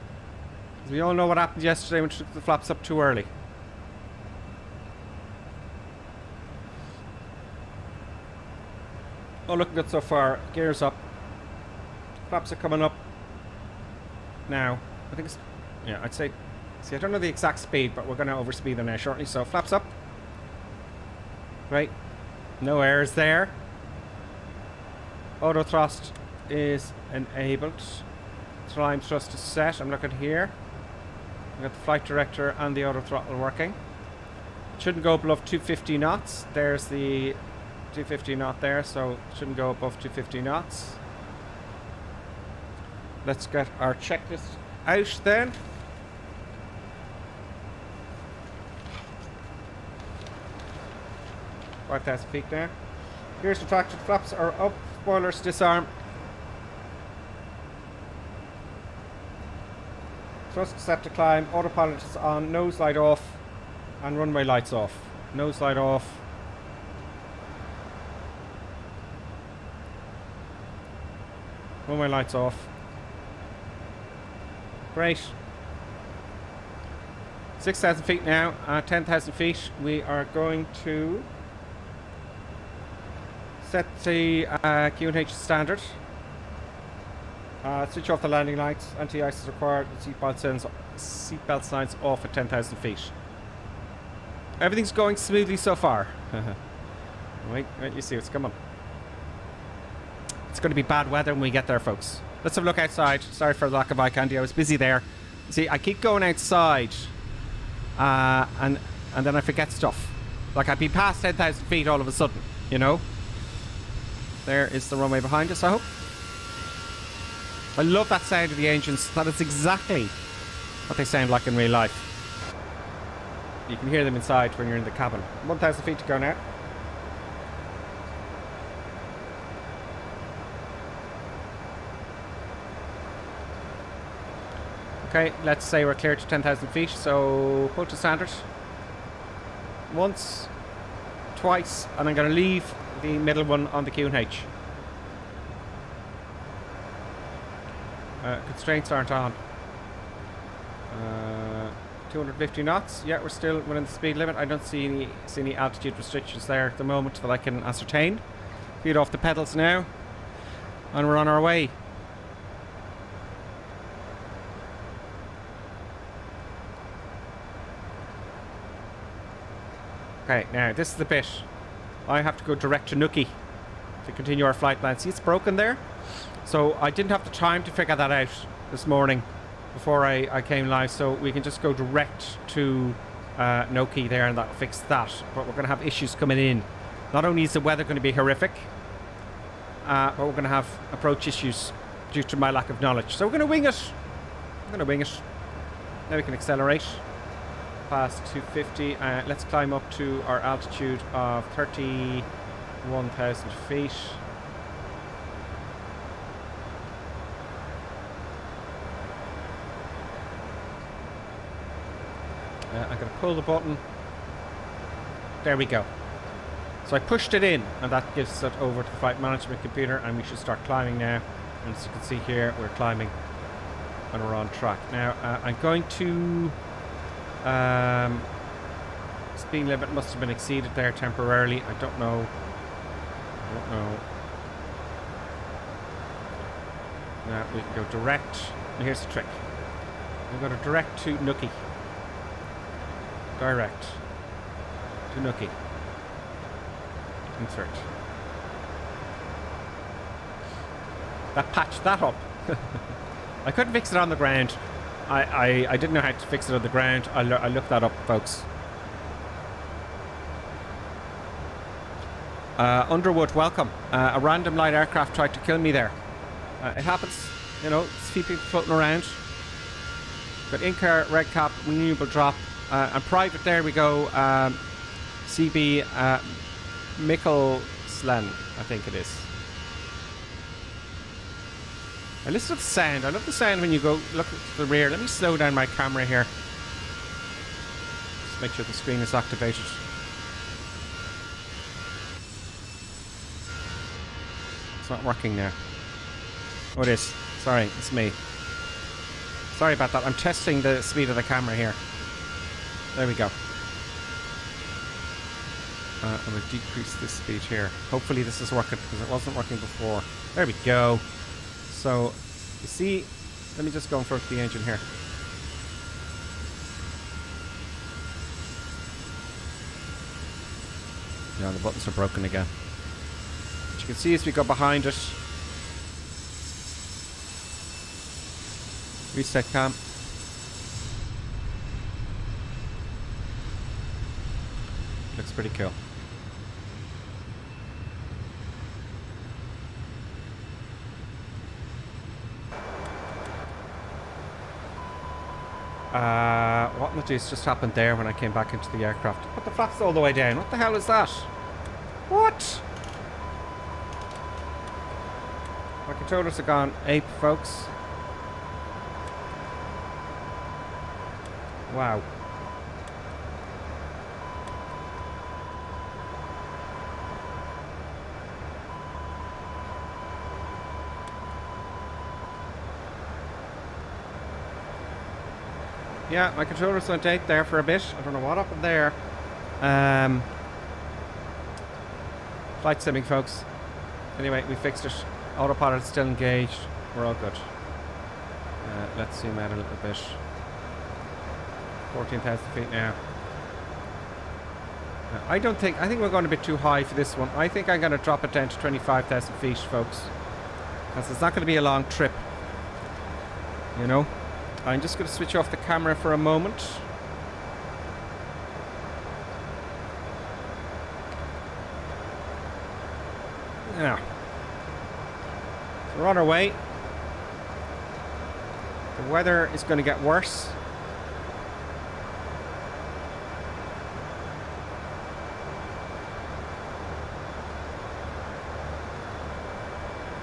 Because we all know what happened yesterday when we took the flaps up too early. Oh, looking good so far. Gears up. Flaps are coming up now. I think it's... Yeah, I'd say... See, I don't know the exact speed, but we're going to overspeed them now shortly. So, flaps up. Right. No errors there. Auto thrust is enabled. Climb thrust is set. I'm looking here. We've got the flight director and the auto throttle working. It shouldn't go above 250 knots. There's the 250 knot there, so it shouldn't go above 250 knots. Let's get our checklist out then. Right, 5,000 feet now. Gears retracted, flaps are up, spoilers disarm. Thrust set to climb, autopilot is on, nose light off, and runway lights off. Nose light off. Runway lights off. Great. 6,000 feet now, 10,000 feet. We are going to set the QNH standard. Switch off the landing lights. Anti-ice is required. Seatbelt signs off at 10,000 feet. Everything's going smoothly so far. wait, you see what's coming. It's going to be bad weather when we get there, folks. Let's have a look outside. Sorry for the lack of eye candy. I was busy there. See, I keep going outside, and then I forget stuff. Like I'd be past 10,000 feet all of a sudden, you know. There is the runway behind us, I hope. I love that sound of the engines. That is exactly what they sound like in real life. You can hear them inside when you're in the cabin. 1,000 feet to go now. Okay, let's say we're clear to 10,000 feet, so pull to standard. Once, twice, and I'm going to leave the middle one on the QNH. Constraints aren't on. 250 knots. Yeah, we're still within the speed limit. I don't see any altitude restrictions there at the moment that I can ascertain. Feet off the pedals now, and we're on our way. Okay, now this is the bit. I have to go direct to Nookie to continue our flight plan. See, it's broken there. So I didn't have the time to figure that out this morning before I came live. So we can just go direct to Nookie there and that'll fix that. But we're going to have issues coming in. Not only is the weather going to be horrific, but we're going to have approach issues due to my lack of knowledge. So we're going to wing it. I'm going to wing it. Now we can accelerate. Past 250. Let's climb up to our altitude of 31,000 feet. I'm going to pull the button. There we go. So I pushed it in, and that gives it over to the flight management computer, and we should start climbing now. And as you can see here, we're climbing, and we're on track. Now, I'm going to... speed limit must have been exceeded there temporarily. I don't know. Now we can go direct. And here's the trick. We're going to direct to Nookie. Direct to Nookie. Insert. That patched that up. I couldn't fix it on the ground. I didn't know how to fix it on the ground. I looked that up, folks. Underwood, welcome. A random light aircraft tried to kill me there. It happens, you know, see people floating around. Got in-car, red cap, renewable drop. And private, there we go. CB Mikkelslen, I think it is. I listen to the sound. I love the sound when you go look at the rear. Let me slow down my camera here. Just make sure the screen is activated. It's not working now. Oh, it is. Sorry, it's me. Sorry about that. I'm testing the speed of the camera here. There we go. I'm going to decrease this speed here. Hopefully this is working because it wasn't working before. There we go. So, you see, let me just go in front of the engine here. Yeah, the buttons are broken again. But you can see as we go behind it. Reset cam. Looks pretty cool. What in the deuce just happened there when I came back into the aircraft? Put the flaps all the way down. What the hell is that? What? My controllers are gone ape, folks. Wow. Yeah, my controllers went out there for a bit. I don't know what happened there. Flight simming, folks. Anyway, we fixed it. Autopilot is still engaged. We're all good. Let's zoom out a little bit. 14,000 feet now. I think we're going a bit too high for this one. I think I'm going to drop it down to 25,000 feet, folks. Because it's not going to be a long trip. You know? I'm just going to switch off the camera for a moment. Now, so we're on our way. The weather is going to get worse.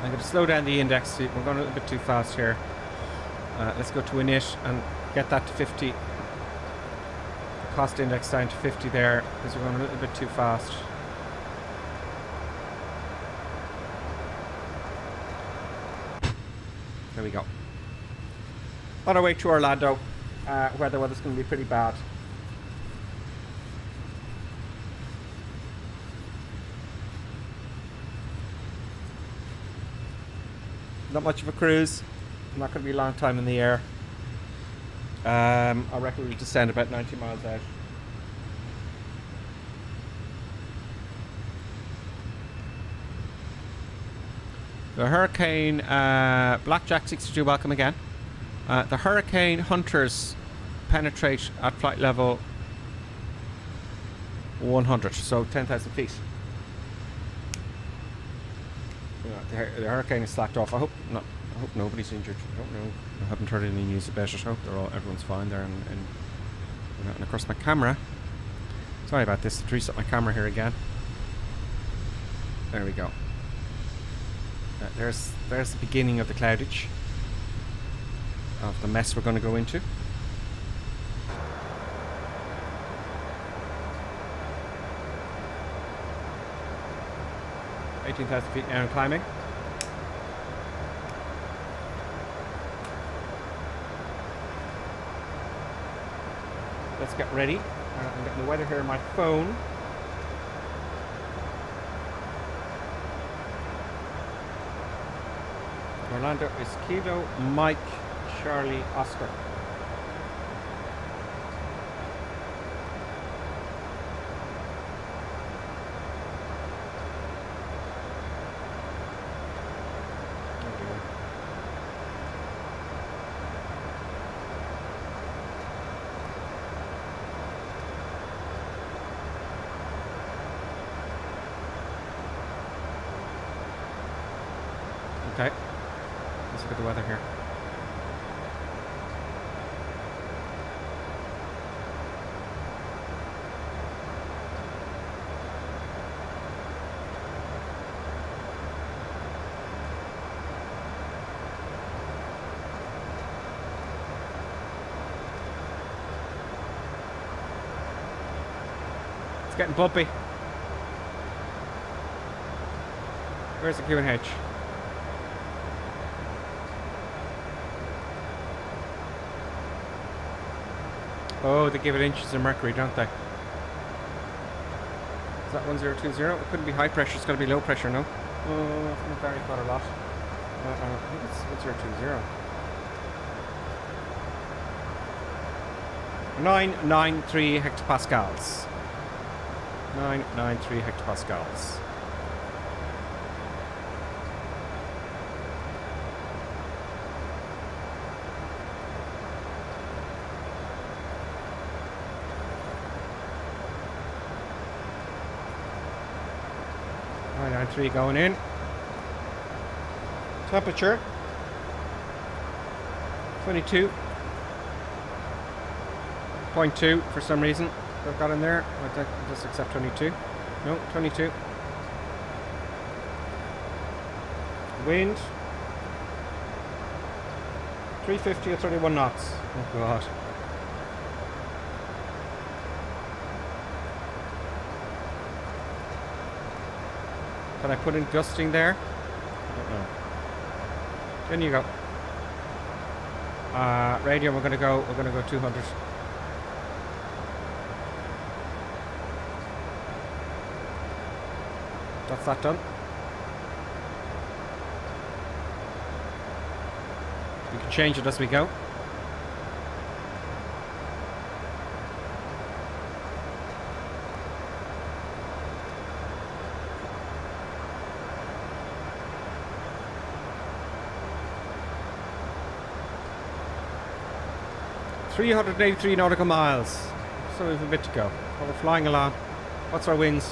I'm going to slow down the index. We're going a little bit too fast here. Let's go to init and get that to 50. The cost index down to 50 there because we're going a little bit too fast. There we go. On our way to Orlando, where the weather's going to be pretty bad. Not much of a cruise. Not going to be a long time in the air. I reckon we'll descend about 90 miles out. The Hurricane Blackjack 62, welcome again. The Hurricane Hunters penetrate at flight level 100, so 10,000 feet. The hurricane is slacked off. I hope nobody's injured. I don't know. I haven't heard any news about it. I hope everyone's fine there. And of course my camera. Sorry about this. I'll reset my camera here again. There we go. There's the beginning of the cloudage of the mess we're going to go into. $18,000 feet now and climbing. Let's get ready. I'm getting the weather here on my phone. Orlando is Kilo Mike Charlie Oscar. Okay. Let's look at the weather here. It's getting bumpy. Where's the QNH? Oh, they give it inches of mercury, don't they? Is that 1020? It couldn't be high pressure, it's got to be low pressure, no? Oh, it's going to vary quite a lot. I think it's 1020. 993 hectopascals. 993 hectopascals. Three going in. Temperature 22.2 for some reason. I've got in there. I'll just accept 22. No, 22. Wind 350 or 31 knots. Oh god. Can I put in gusting there? I don't know. In you go. Radio, we're gonna go 200. That's that done. We can change it as we go. .383 nautical miles. So we have a bit to go. Well, we're flying along. What's our winds?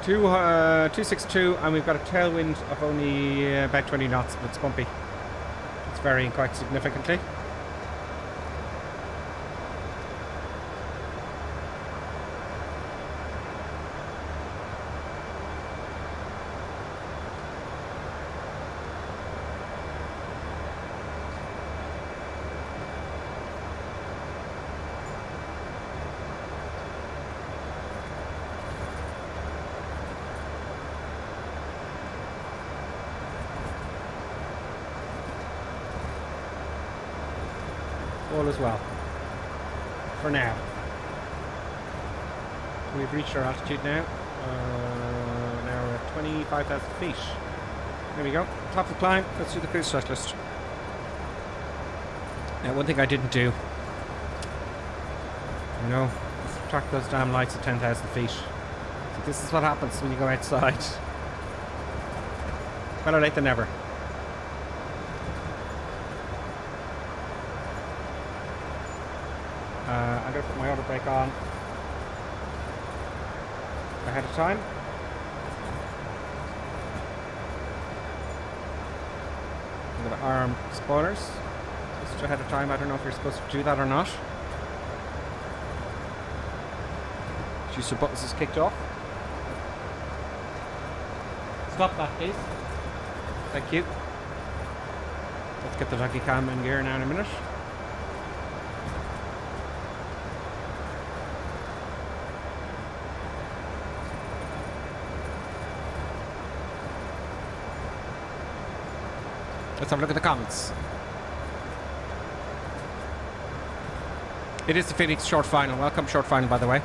262, and we've got a tailwind of only about 20 knots, but it's bumpy. It's varying quite significantly. All as well. For now. We've reached our altitude now. Now we're at 25,000 feet. There we go. Top of the climb. Let's do the cruise checklist. Now, one thing I didn't do. You know, track those damn lights at 10,000 feet. So this is what happens when you go outside. Better late than never. I'm going to put my auto brake on ahead of time. I'm going to arm spoilers just ahead of time. I don't know if you're supposed to do that or not. Juicer buttons is kicked off. Stop that, please. Thank you. Let's get the jockey cam in gear now in a minute. Let's have a look at the comments. It is the Phoenix short final. Welcome, short final, by the way.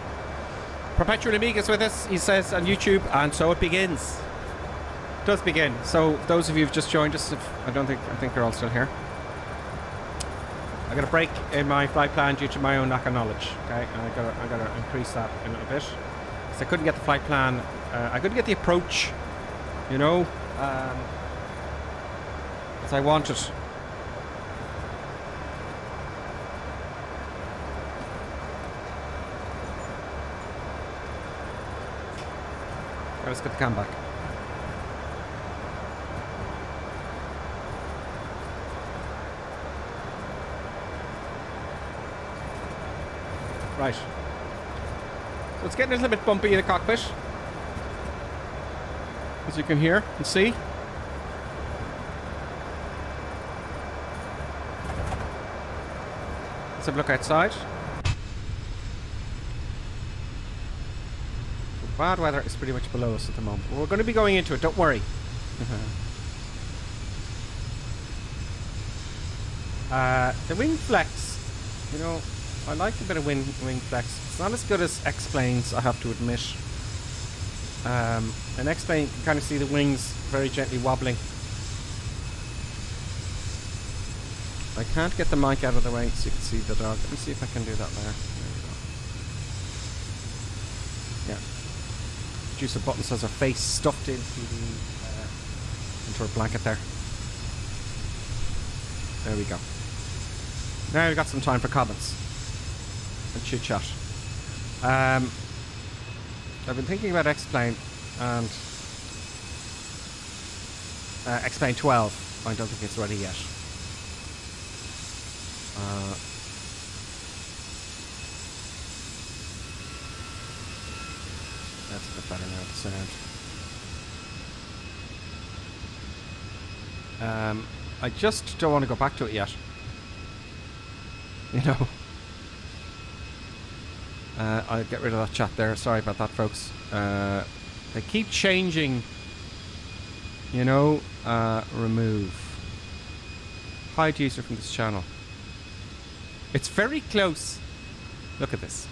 Perpetual Amiga's with us, he says on YouTube, and so it begins. It does begin. So those of you who've just joined us, I think you're all still here. I got a break in my flight plan due to my own lack of knowledge. Okay, and I gotta increase that a little bit. So I couldn't get the flight plan. I couldn't get the approach. You know. As I wanted. Let's get the cam back. Right. So it's getting a little bit bumpy in the cockpit, as you can hear and see. Let's have a look outside. The bad weather is pretty much below us at the moment. We're going to be going into it, don't worry. The wing flex, you know, I like a bit of wing flex. It's not as good as X-Planes, I have to admit. An X-Plane, you can kind of see the wings very gently wobbling. I can't get the mic out of the way so you can see the dog. Let me see if I can do that there. There we go. Yeah. Producer Buttons has her face stuffed into her blanket there. There we go. Now we've got some time for comments and chit chat. I've been thinking about X-Plane and X-Plane 12. I don't think it's ready yet. That's a bit better now, the sound. I just don't want to go back to it yet. You know. I'll get rid of that chat there. Sorry about that, folks. They keep changing. You know, remove. Hide user from this channel. It's very close. Look at this.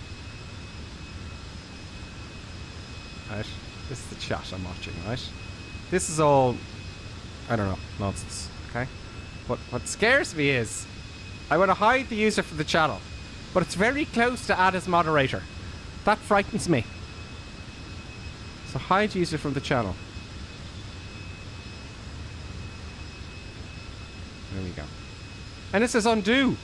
Right. This is the chat I'm watching, right? This is all, I don't know, nonsense. Okay? But what scares me is I want to hide the user from the channel, but it's very close to add as moderator. That frightens me. So hide user from the channel. There we go. And it says undo.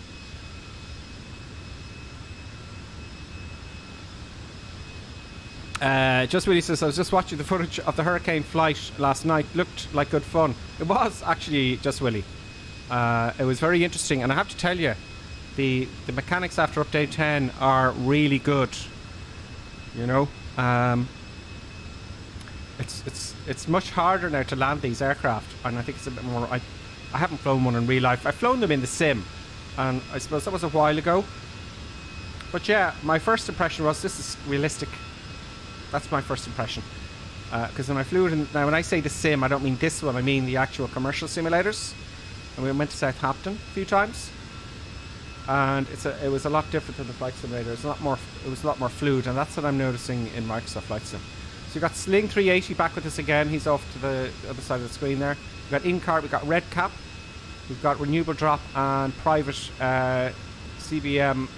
Just Willie says, I was just watching the footage of the Hurricane flight last night. Looked like good fun. It was actually, Just Willie. It was very interesting, and I have to tell you, the mechanics after update 10 are really good. You know, it's much harder now to land these aircraft, and I think it's a bit more. I haven't flown one in real life. I've flown them in the sim, and I suppose that was a while ago. But yeah, my first impression was this is realistic. That's my first impression. Because when I flew it in, now when I say the sim, I don't mean this one. I mean the actual commercial simulators. And we went to Southampton a few times, and it was a lot different than the flight simulator. It was a lot more fluid, and that's what I'm noticing in Microsoft Flight Sim. So we got Sling 380 back with us again. He's off to the other side of the screen there. We got in-car, we got Red Cap, we've got Renewable Drop and Private CB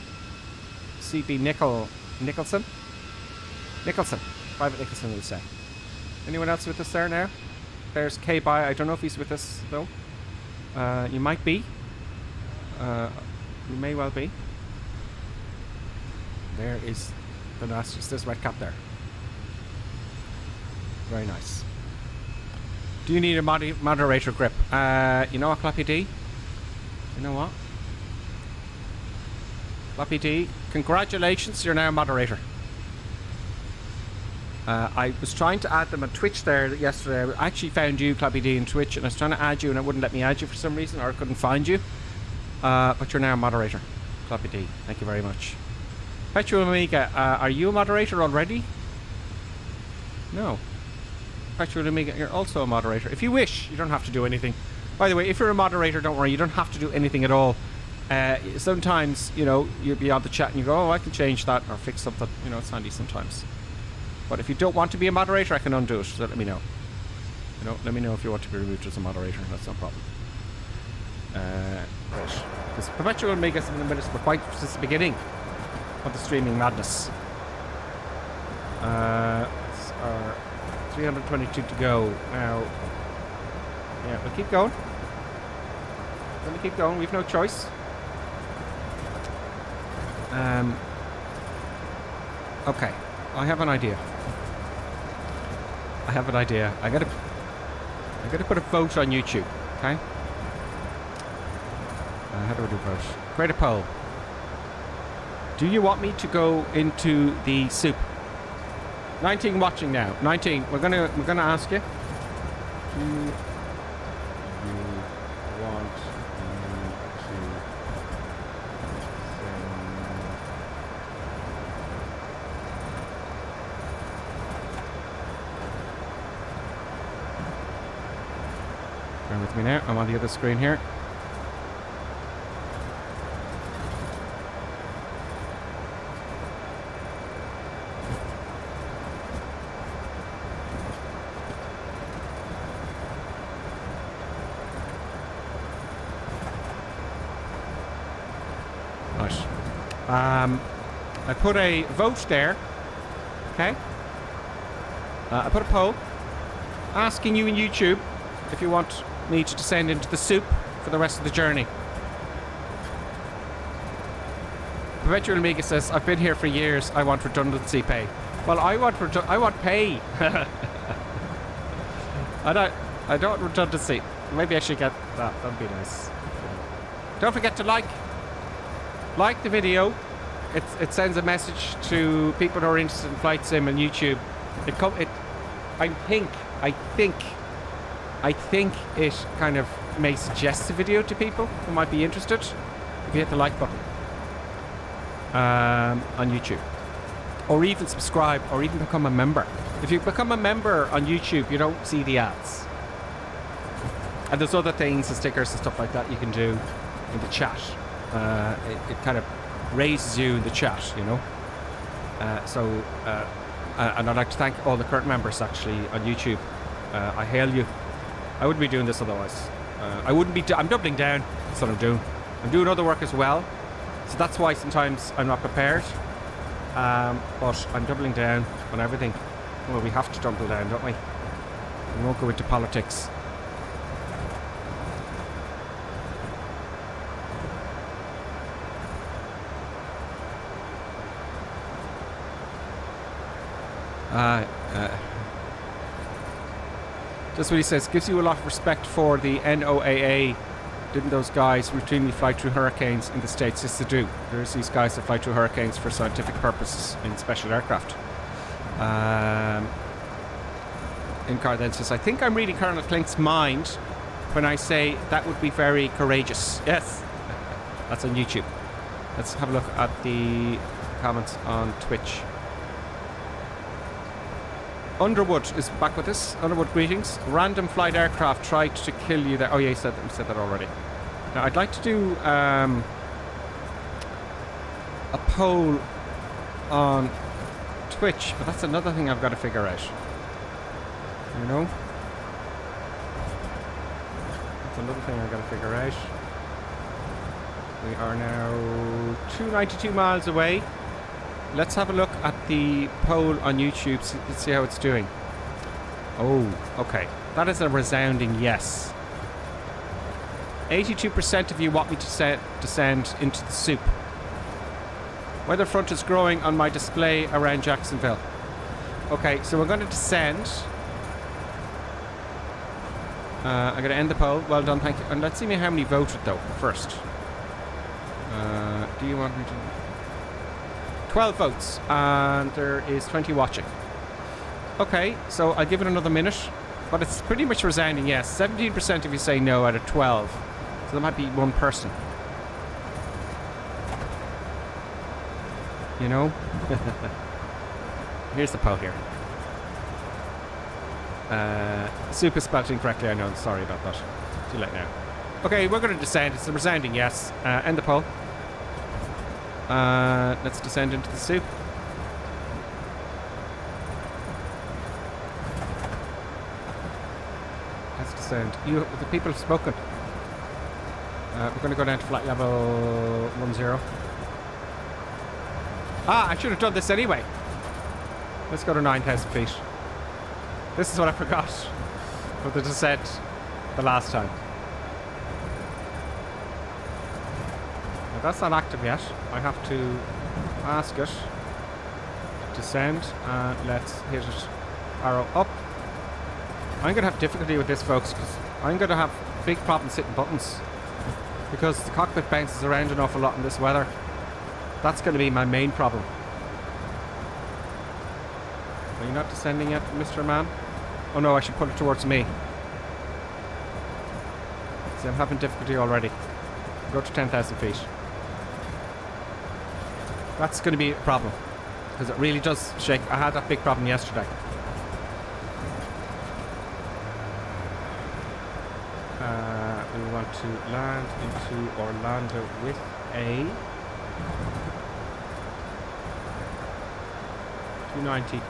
Nicholson, Private Nicholson, we'll say. Anyone else with us there now? There's K-By. I don't know if he's with us though. You might be. You may well be. There is the Nasties. There's Red Cap there. Very nice. Do you need a moderator grip? You know what, Clappy D? You know what? Clappy D, congratulations, you're now a moderator. I was trying to add them on Twitch there yesterday. I actually found you, Clappy D, in Twitch, and I was trying to add you, and it wouldn't let me add you for some reason, or I couldn't find you. But you're now a moderator, Clappy D. Thank you very much. Petrol Amiga, are you a moderator already? No. Petrol Amiga, you're also a moderator. If you wish, you don't have to do anything. By the way, if you're a moderator, don't worry, you don't have to do anything at all. Sometimes, you know, you'll be on the chat and you go, oh, I can change that or fix something. You know, it's handy sometimes. But if you don't want to be a moderator, I can undo it. So let me know. You know, let me know if you want to be removed as a moderator. That's no problem. Right. Because Perpetual Amiga has been with us for quite since the beginning of the streaming madness. It's our 322 to go now. Yeah, we'll keep going. Let me keep going. We've no choice. Okay, I have an idea. I gotta put a vote on YouTube. Okay. How do I do vote? Create a poll. Do you want me to go into the soup? 19 watching now. 19. We're gonna ask you. Do you want me to send... Bear with me now. I'm on the other screen here. I put a vote there, okay? I put a poll asking you in YouTube if you want me to descend into the soup for the rest of the journey. Perpetual Amiga says, I've been here for years, I want redundancy pay. Well, I want pay. I don't want redundancy. Maybe I should get that, that'd be nice. Don't forget to like the video. It sends a message to people who are interested in flight sim and YouTube. I think it kind of may suggest the video to people who might be interested if you hit the like button on YouTube, or even subscribe, or even become a member. If you become a member on YouTube, you don't see the ads, and there's other things and stickers and stuff like that you can do in the chat. It kind of raises you in the chat, you know. And I'd like to thank all the current members actually on YouTube. I hail you. I wouldn't be doing this otherwise. I'm doubling down. That's what I'm doing. I'm doing other work as well, so that's why sometimes I'm not prepared. But I'm doubling down on everything. Well, we have to double down, don't we? We won't go into politics. Just what he says, gives you a lot of respect for the NOAA. Didn't those guys routinely fly through hurricanes in the States? Yes, they do. There's these guys that fly through hurricanes for scientific purposes in special aircraft. Incar then says, I think I'm reading Colonel Clink's mind when I say that would be very courageous. Yes. That's on YouTube. Let's have a look at the comments on Twitch. Underwood is back with us. Underwood, greetings. Random flight aircraft tried to kill you there. Oh yeah, you said that already. Now I'd like to do a poll on Twitch, but that's another thing I've got to figure out. You know? That's another thing I've got to figure out. We are now 292 miles away. Let's have a look at the poll on YouTube. Let's see how it's doing. Oh, okay. That is a resounding yes. 82% of you want me to descend into the soup. Weather front is growing on my display around Jacksonville. Okay, so we're going to descend. I'm going to end the poll. Well done, thank you. And let's see how many voted though first. Do you want me to... 12 votes, and there is 20 watching. Okay, so I'll give it another minute, but it's pretty much resounding yes. 17% of you say no out of 12, so there might be one person. You know? Here's the poll here. Soup is spelled incorrectly, I know, sorry about that. Too late now. Okay, we're going to descend. It's a resounding yes. End the poll. Let's descend into the soup. Let's descend. The people have spoken. We're going to go down to flight level 10. I should have done this anyway. Let's go to 9,000 feet. This is what I forgot for the descent the last time. Now that's not active yet. I have to ask it to descend, and let's hit it. Arrow up. I'm going to have difficulty with this, folks, because I'm going to have big problems hitting buttons because the cockpit bounces around an awful lot in this weather. That's going to be my main problem. Are you not descending yet, Mr. Man? Oh no, I should put it towards me. See, I'm having difficulty already. Go to 10,000 feet. That's going to be a problem. Because it really does shake. I had that big problem yesterday. We want to land into Orlando with a 290.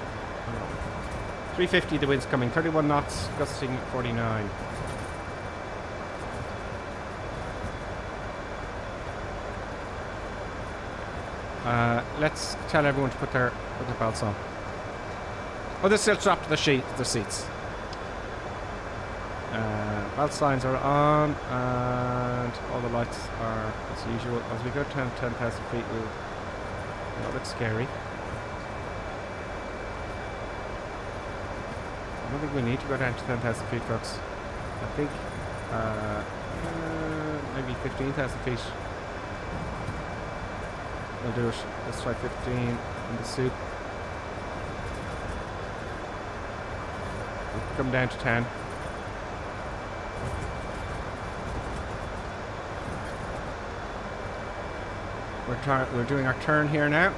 350, the wind's coming. 31 knots, gusting 49. Let's tell everyone to put their belts on. Oh, they're still strapped to the seats. Belt signs are on, and all the lights are as usual. As we go down 10,000 feet, that looks scary. I don't think we need to go down to 10,000 feet, folks. I think maybe 15,000 feet. We'll do it. Let's try 15 in the soup. We'll come down to 10. We're doing our turn here now.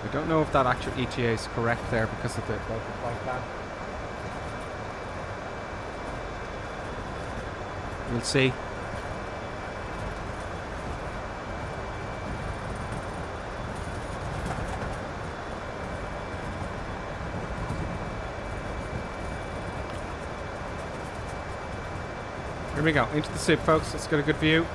I don't know if that actual ETA is correct there because of the flight plan. We'll see. Here we go, into the soup, folks. Let's get a good view.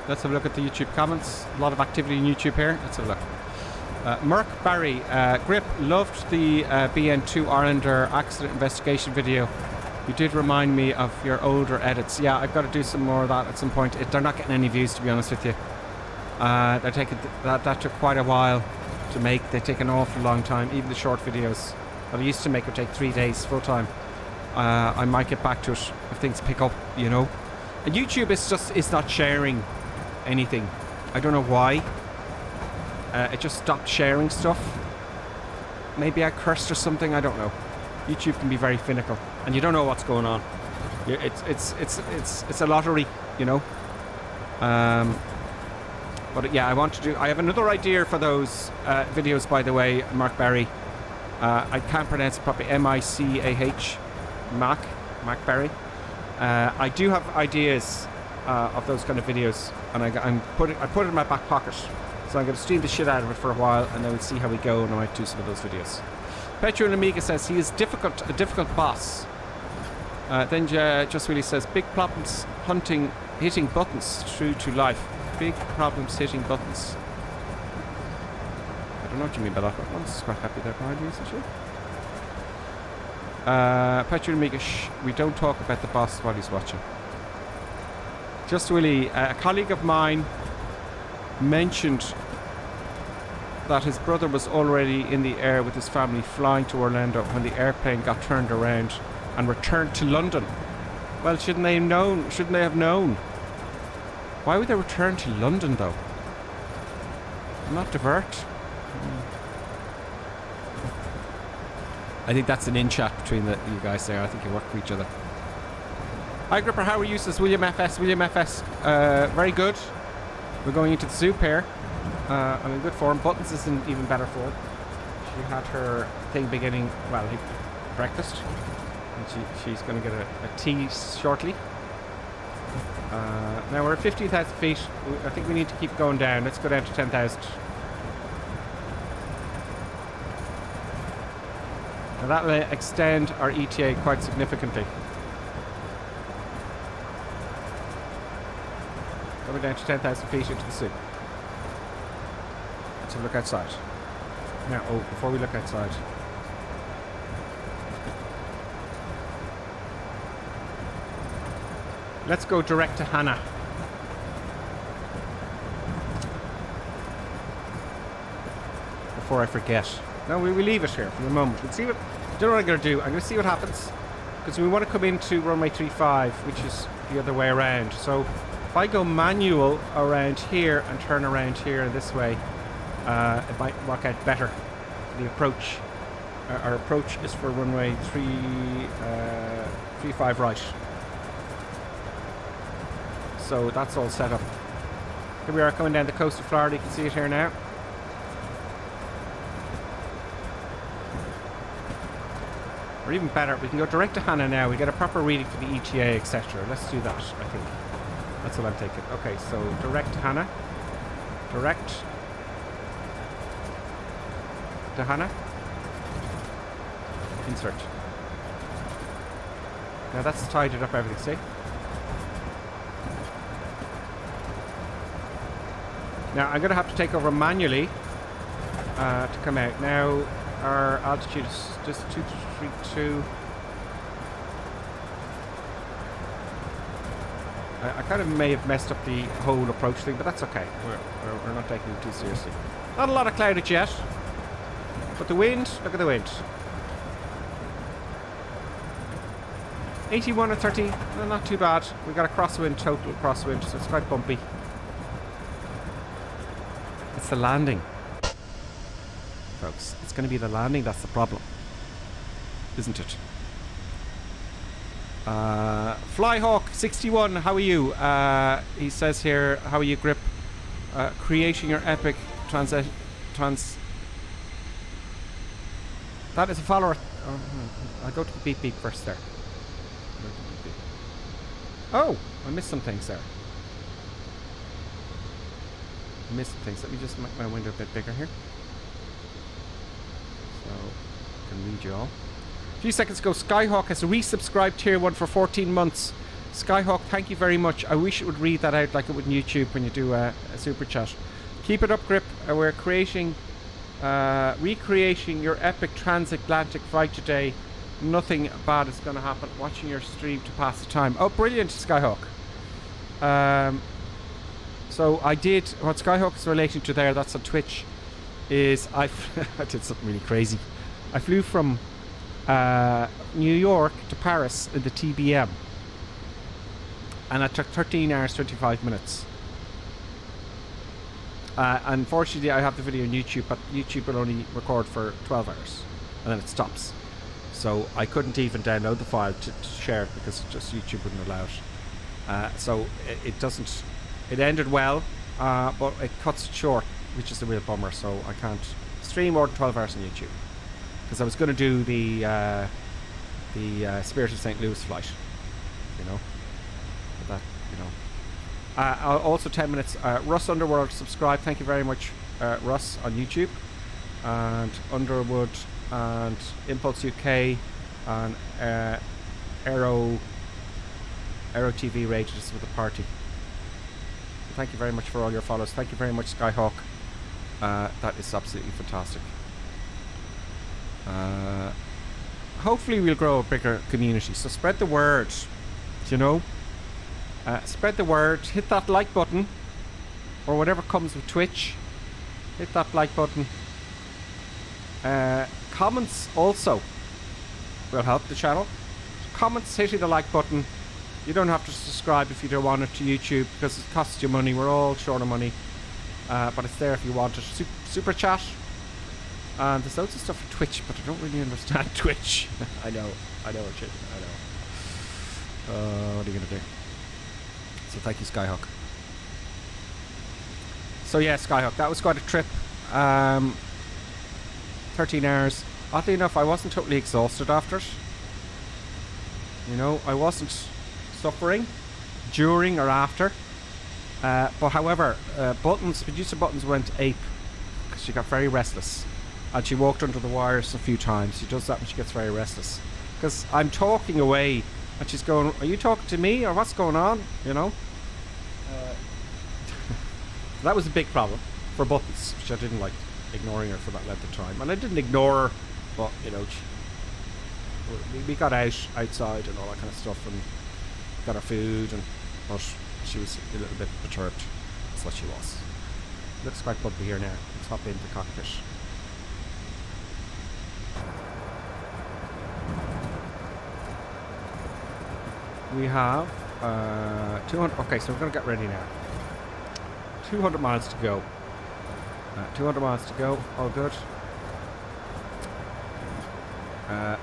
Let's have a look at the YouTube comments. A lot of activity in YouTube here. Let's have a look. Mark Barry, Grip, loved the BN2 Islander accident investigation video. You did remind me of your older edits. Yeah, I've got to do some more of that at some point. They're not getting any views, to be honest with you. They're taking that took quite a while to make. They take an awful long time. Even the short videos that I used to make would take 3 days full time. I might get back to it if things pick up, you know. And YouTube is not sharing anything. I don't know why. It just stopped sharing stuff. Maybe I cursed or something. I don't know. YouTube can be very finical, and you don't know what's going on. It's a lottery, you know. But yeah, I have another idea for those videos, by the way, Mark Barry. I can't pronounce it properly. M-I-C-A-H. Mac Barry. I do have ideas of those kind of videos, and I put it in my back pocket. So I'm going to steal the shit out of it for a while, and then we'll see how we go, and I might do some of those videos. Petro and Amiga says he is a difficult boss. Then Just Really says big problems hitting buttons true to life. Big problems hitting buttons. I don't know what you mean by that, but one's quite happy there behind you, isn't she? Petro and Amiga, we don't talk about the boss while he's watching. Just Really, a colleague of mine mentioned that his brother was already in the air with his family flying to Orlando when the airplane got turned around and returned to London. Well, shouldn't they have known? Why would they return to London, though? Not divert. I think that's an in-chat between you guys there. I think you work for each other. Hi, Gripper. How are you? Says William FS. William FS. Very good. We're going into the soup here. I'm in good form. Buttons is in even better form. She had her thing beginning, well, breakfast. And she's going to get a tea shortly. Now we're at 15,000 feet. I think we need to keep going down. Let's go down to 10,000. Now that will extend our ETA quite significantly. Coming down to 10,000 feet into the soup. Let's have a look outside. Now, before we look outside. Let's go direct to Hannah. Before I forget. No, we leave it here for the moment. We'll see don't know what I'm going to do. I'm going to see what happens. Because we want to come into runway 35, which is the other way around. So if I go manual around here and turn around here this way, it might work out better. The approach, our approach is for runway 35 right. So that's all set up. Here we are coming down the coast of Florida. You can see it here now. Or even better, we can go direct to Hannah now. We get a proper reading for the ETA, etc. Let's do that, I think. That's what I'm thinking. Okay, so direct to Hannah. Direct to Hannah. Insert. Now that's tidied up everything, see? Now I'm going to have to take over manually to come out. Now our altitude is just 232. I kind of may have messed up the whole approach thing, but that's okay. We're not taking it too seriously. Not a lot of cloudage yet, but the wind, look at the wind. 81 and 30, well, not too bad. We got a crosswind, total crosswind, so it's quite bumpy. It's the landing, folks. It's going to be the landing that's the problem, isn't it? Flyhawk61, how are you? He says here, how are you, Grip? Creating your epic that is a follower. I'll go to the beep beep first there. Oh, I missed some things there. Let me just make my window a bit bigger here, so I can read you all. A few seconds ago, Skyhawk has resubscribed tier 1 for 14 months. Skyhawk, thank you very much. I wish it would read that out like it would in YouTube when you do a super chat. Keep it up, Grip. We're recreating your epic transatlantic flight today. Nothing bad is going to happen. Watching your stream to pass the time. Oh, brilliant, Skyhawk. So I did, what Skyhawk is relating to there, that's on Twitch, is I did something really crazy. I flew from New York to Paris in the TBM, and it took 13 hours 25 minutes. Unfortunately, I have the video on YouTube, but YouTube will only record for 12 hours and then it stops. So I couldn't even download the file to share it because just YouTube wouldn't allow it. So it doesn't. It ended well, but it cuts it short, which is the real bummer. So I can't stream more than 12 hours on YouTube because I was going to do the Spirit of St. Louis flight, you know. But that, you know. Also 10 minutes. Russ Underworld, subscribe. Thank you very much, Russ, on YouTube, and Underwood and Impulse UK and Aero TV rated us with a party. So thank you very much for all your follows. Thank you very much, Skyhawk. That is absolutely fantastic. Hopefully we'll grow a bigger community, so spread the word, you know. Spread the word, hit that like button or whatever comes with Twitch. Hit that like button. Comments also will help the channel. Comments, hitting the like button. You don't have to subscribe if you don't want it to YouTube because it costs you money. We're all short of money, but it's there if you want it. Super chat. And there's loads of stuff for Twitch, but I don't really understand Twitch. I know what you. I know. What are you gonna do? So thank you, Skyhawk. So yeah, Skyhawk, that was quite a trip. 13 hours. Oddly enough, I wasn't totally exhausted after it. You know, I wasn't suffering during or after. But however, producer Buttons went ape because she got very restless. And she walked under the wires a few times. She does that when she gets very restless. Because I'm talking away and she's going, are you talking to me or what's going on? You know? That was a big problem for Buttons, which I didn't like ignoring her for that length of time. And I didn't ignore her, but, you know, we got outside and all that kind of stuff and got our food, but she was a little bit perturbed. That's what she was. Looks quite bumpy here now. Let's hop into the cockpit. we have 200. Okay, so we're going to get ready now. 200 miles to go. 200 miles to go. All good.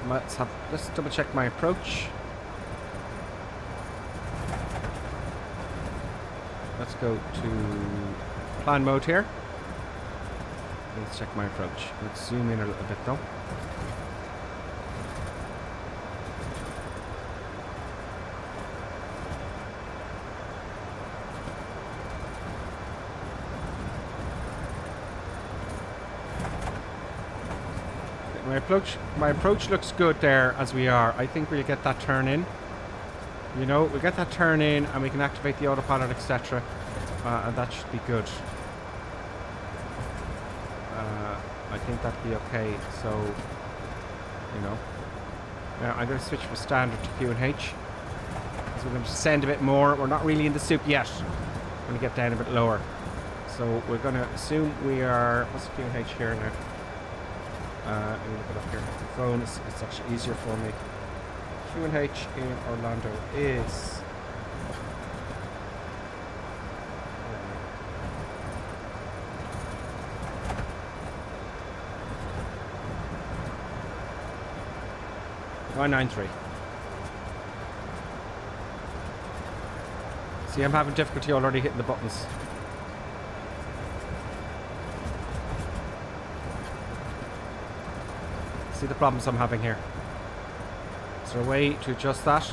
Let's double check my approach. Let's go to plan mode here. Let's check my approach. Let's zoom in a little bit though. My approach looks good there as we are. I think we'll get that turn in. You know, we'll get that turn in and we can activate the autopilot, etc. And that should be good. I think that'd be okay. So, you know. Now I'm going to switch from standard to Q and H. So we're going to descend a bit more. We're not really in the soup yet. We're going to get down a bit lower. So we're going to assume we are... What's Q and H here now? Let me look it up here. The phone is it's actually easier for me. Q and H in Orlando is 993. See, I'm having difficulty already hitting the buttons. See the problems I'm having here. Is there a way to adjust that?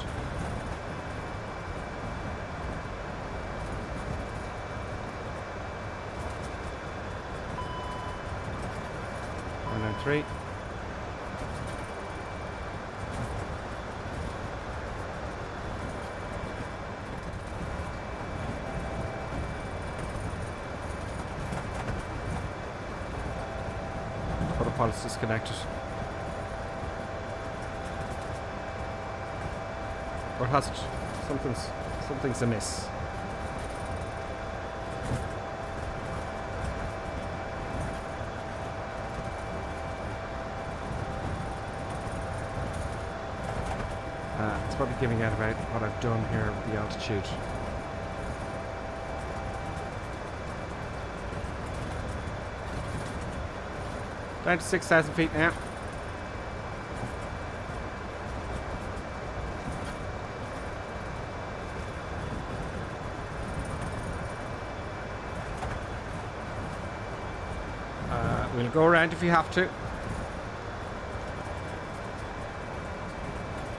One and three. Autopilot's disconnected. Or has it? Something's amiss. It's probably giving out about what I've done here with the altitude. Down to 6,000 feet now. We'll go around if you have to.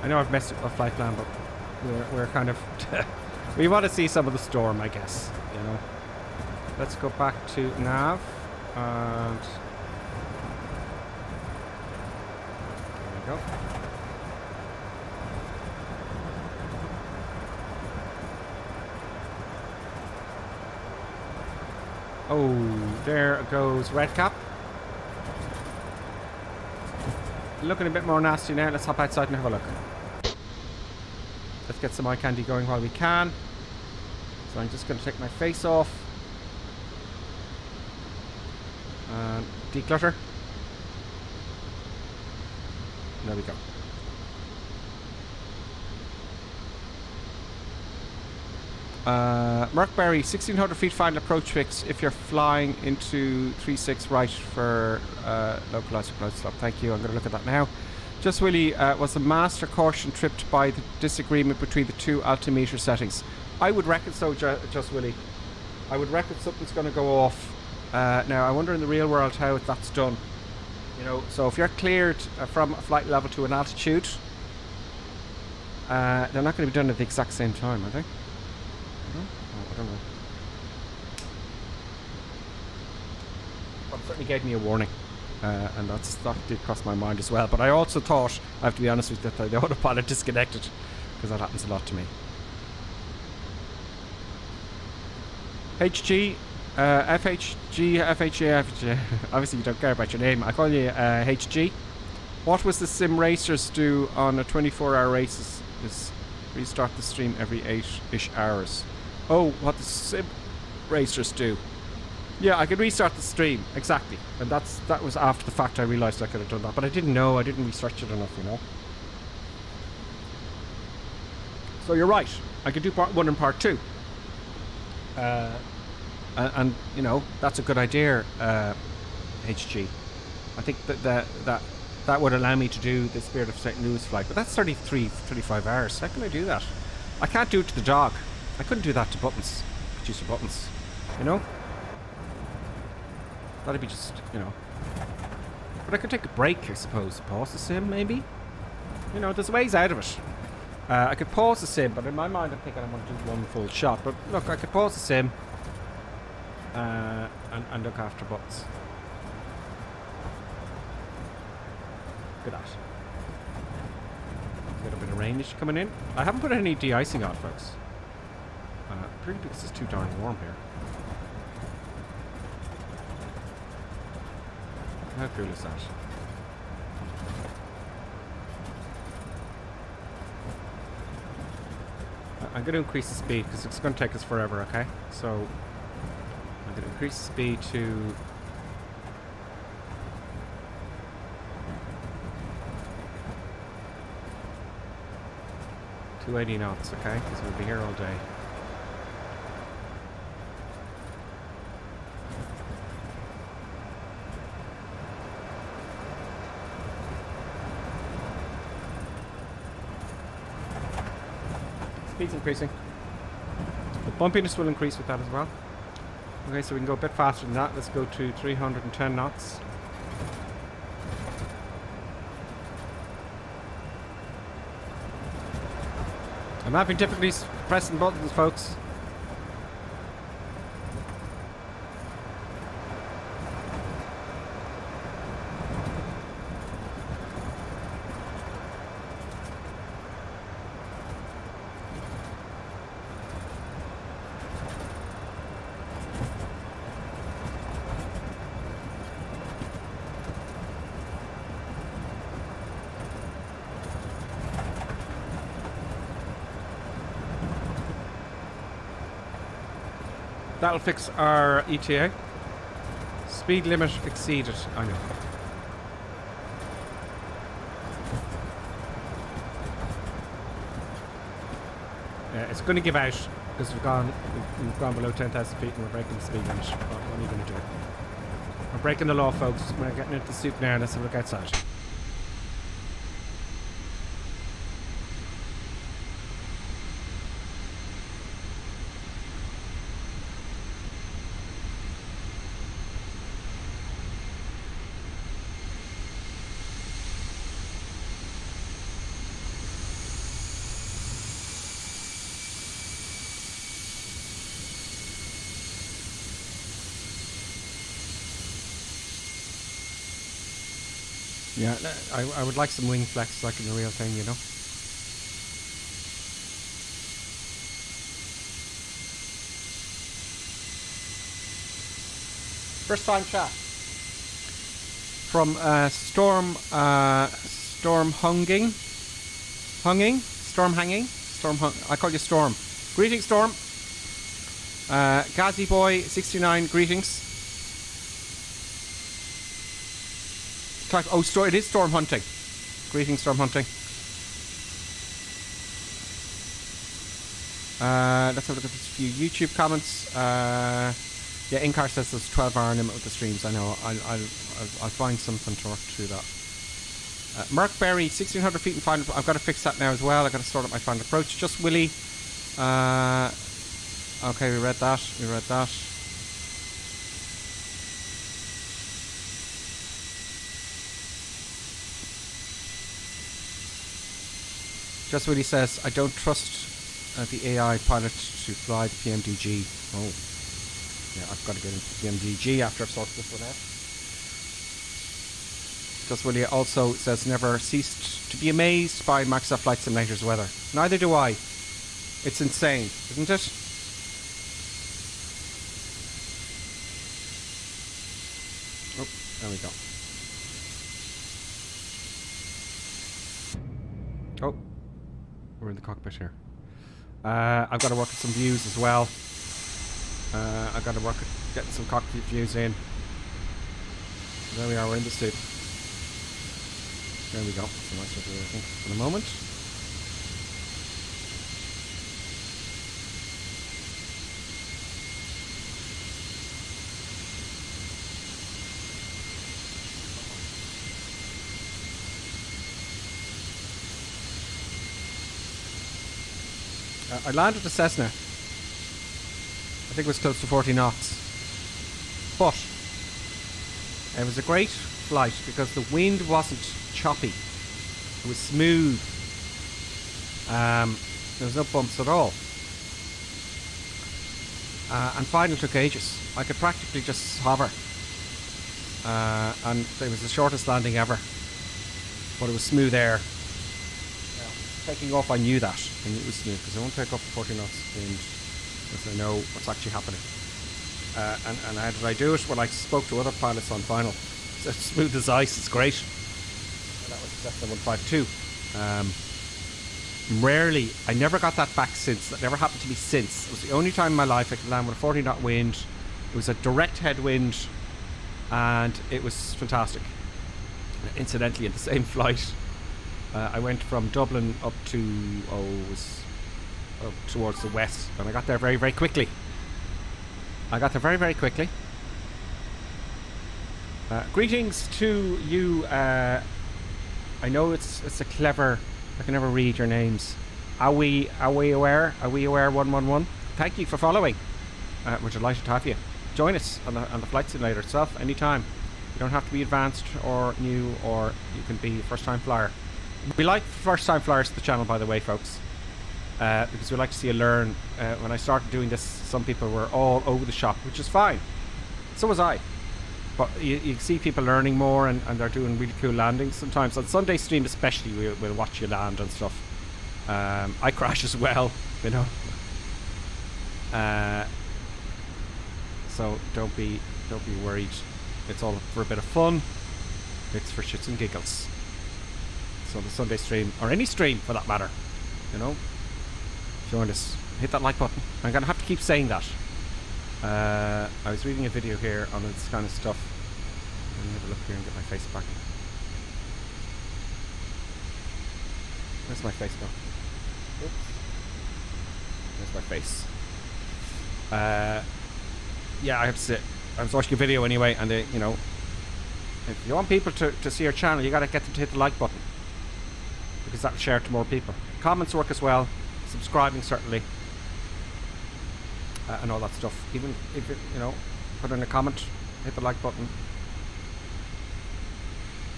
I know I've messed up my flight plan, but we're kind of... we want to see some of the storm, I guess, you know. Let's go back to nav. And... there we go. Oh, there goes red cap. Looking a bit more nasty now. Let's hop outside and have a look. Let's get some eye candy going while we can. So I'm just going to take my face off. And declutter. There we go. Merckberry, 1600 feet final approach fix if you're flying into 36 right for localized approach stop. Thank you. I'm going to look at that now. Just Willie, was the master caution tripped by the disagreement between the two altimeter settings? I would reckon so, Just Willie. I would reckon something's going to go off. Now, I wonder in the real world how that's done. You know, so if you're cleared from a flight level to an altitude, they're not going to be done at the exact same time, are they? I don't know. Well, it certainly gave me a warning, and that did cross my mind as well. But I also thought, I have to be honest with you, that the autopilot disconnected, because that happens a lot to me. HG, FHG, FHA, FHA. Obviously you don't care about your name. I call you HG. What was the sim racers do on a 24-hour races? Is restart the stream every 8-ish hours. Oh, what the sim racers do. Yeah, I could restart the stream, exactly. And that was after the fact I realised I could have done that. But I didn't know, I didn't research it enough, you know. So you're right. I could do part 1 and part 2. And you know, that's a good idea, HG. I think that would allow me to do the Spirit of St. Louis flight, but that's 35 hours. How can I do that? I can't do it to the dog. I couldn't do that to Buttons, producer Buttons. You know? That'd be just, you know. But I could take a break, I suppose. Pause the sim, maybe? You know, there's ways out of it. I could pause the sim, but in my mind I'm thinking I want to do one full shot. But look, I could pause the sim and look after Buttons. Look at that. A little bit of range coming in. I haven't put any de-icing on, folks. Pretty because it's too darn warm here. How cool is that? I'm going to increase the speed because it's going to take us forever, okay? So I'm going to increase the speed to 280 knots, okay? Because we'll be here all day. Speed's increasing. The bumpiness will increase with that as well. Okay, so we can go a bit faster than that. Let's go to 310 knots. I'm having difficulties pressing buttons, folks. That'll fix our ETA. Speed limit exceeded. I know. It's going to give out because we've gone below 10,000 feet and we're breaking the speed limit. What are you going to do? We're breaking the law, folks. We're getting into the soup now. Let's have a look outside. Yeah, I would like some wing flex like in the real thing, you know. First time chat from Storm I call you Storm. Greetings, Storm. Gazi Boy 69, greetings. Oh, it is Storm Hunting. Greetings, Storm Hunting. Let's have a look at this few YouTube comments. Yeah, Incar says there's 12-hour limit with the streams. I know. I'll find something to work through that. Mark Berry, 1600 feet and final. I've got to fix that now as well. I've got to sort out my final approach. Just Willie. Okay, we read that. Just Willie says, I don't trust the AI pilot to fly the PMDG. Oh. Yeah, I've got to get into PMDG after I've sorted this one out. Just Willie also says, never ceased to be amazed by Microsoft Flight Simulator's weather. Neither do I. It's insane, isn't it? Oh, there we go. Oh. We're in the cockpit here. I've got to work at some views as well. I've got to work at getting some cockpit views in. There we are, we're in the suit. There we go. That's a nice little thing for the moment. I landed the Cessna. I think it was close to 40 knots. But it was a great flight because the wind wasn't choppy. It was smooth. There was no bumps at all. And final took ages. I could practically just hover. And it was the shortest landing ever. But it was smooth air. Taking off, I knew that. I knew it was smooth because I won't take off at 40 knots wind because I know what's actually happening. And how did I do it? Well, I spoke to other pilots on final. It's as smooth as ice. It's great. And that was Cessna 152. Rarely, I never got that back since. That never happened to me since. It was the only time in my life I could land with a 40 knot wind. It was a direct headwind, and it was fantastic. Incidentally, in the same flight, I went from Dublin up to up towards the west, and I got there very, very quickly. Greetings to you. I know it's a clever. I can never read your names. Are we aware 111? Thank you for following. We're delighted to have you. Join us on the flight simulator itself anytime. You don't have to be advanced or new, or you can be a first-time flyer. We like first-time flyers to the channel, by the way, folks, because we like to see you learn. When I started doing this, some people were all over the shop, which is fine. So was I. But you see people learning more, and they're doing really cool landings sometimes. On Sunday stream especially, we'll watch you land and stuff. I crash as well, you know. So don't be worried. It's all for a bit of fun. It's for shits and giggles. So the Sunday stream, or any stream for that matter, you know, join us. Hit that like button. I'm gonna have to keep saying that. I was reading a video here on this kind of stuff. Let me have a look here and get my face back. Where's my face go? Oops. There's my face. Yeah, I have to say, I was watching a video anyway, and you know, if you want people to see your channel, you gotta get them to hit the like button, because that'll share it to more people. Comments work as well. Subscribing certainly. And all that stuff. Even if it, you know, put in a comment, hit the like button.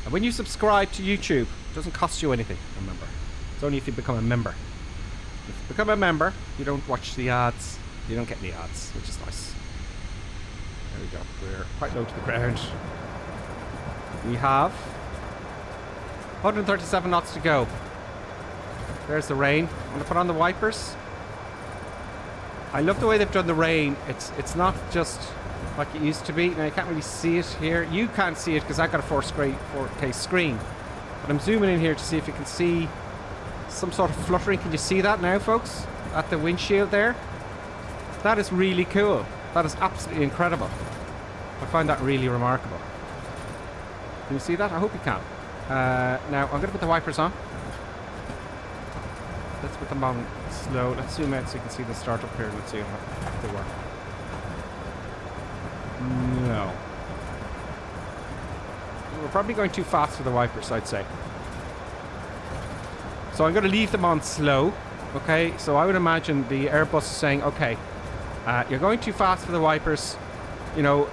And when you subscribe to YouTube, it doesn't cost you anything, remember. It's only if you become a member. If you become a member, you don't watch the ads. You don't get any ads, which is nice. There we go. We're quite low to the ground. We have 137 knots to go. There's the rain. I'm going to put on the wipers. I love the way they've done the rain. It's not just like it used to be. Now, you can't really see it here. You can't see it because I've got a 4K screen. But I'm zooming in here to see if you can see some sort of fluttering. Can you see that now, folks? At the windshield there? That is really cool. That is absolutely incredible. I find that really remarkable. Can you see that? I hope you can. Now, I'm going to put the wipers on. Let's put them on slow. Let's zoom out so you can see the start up here. Let's see how they work. No. We're probably going too fast for the wipers, I'd say. So I'm going to leave them on slow. Okay, so I would imagine the Airbus is saying, okay, you're going too fast for the wipers. You know,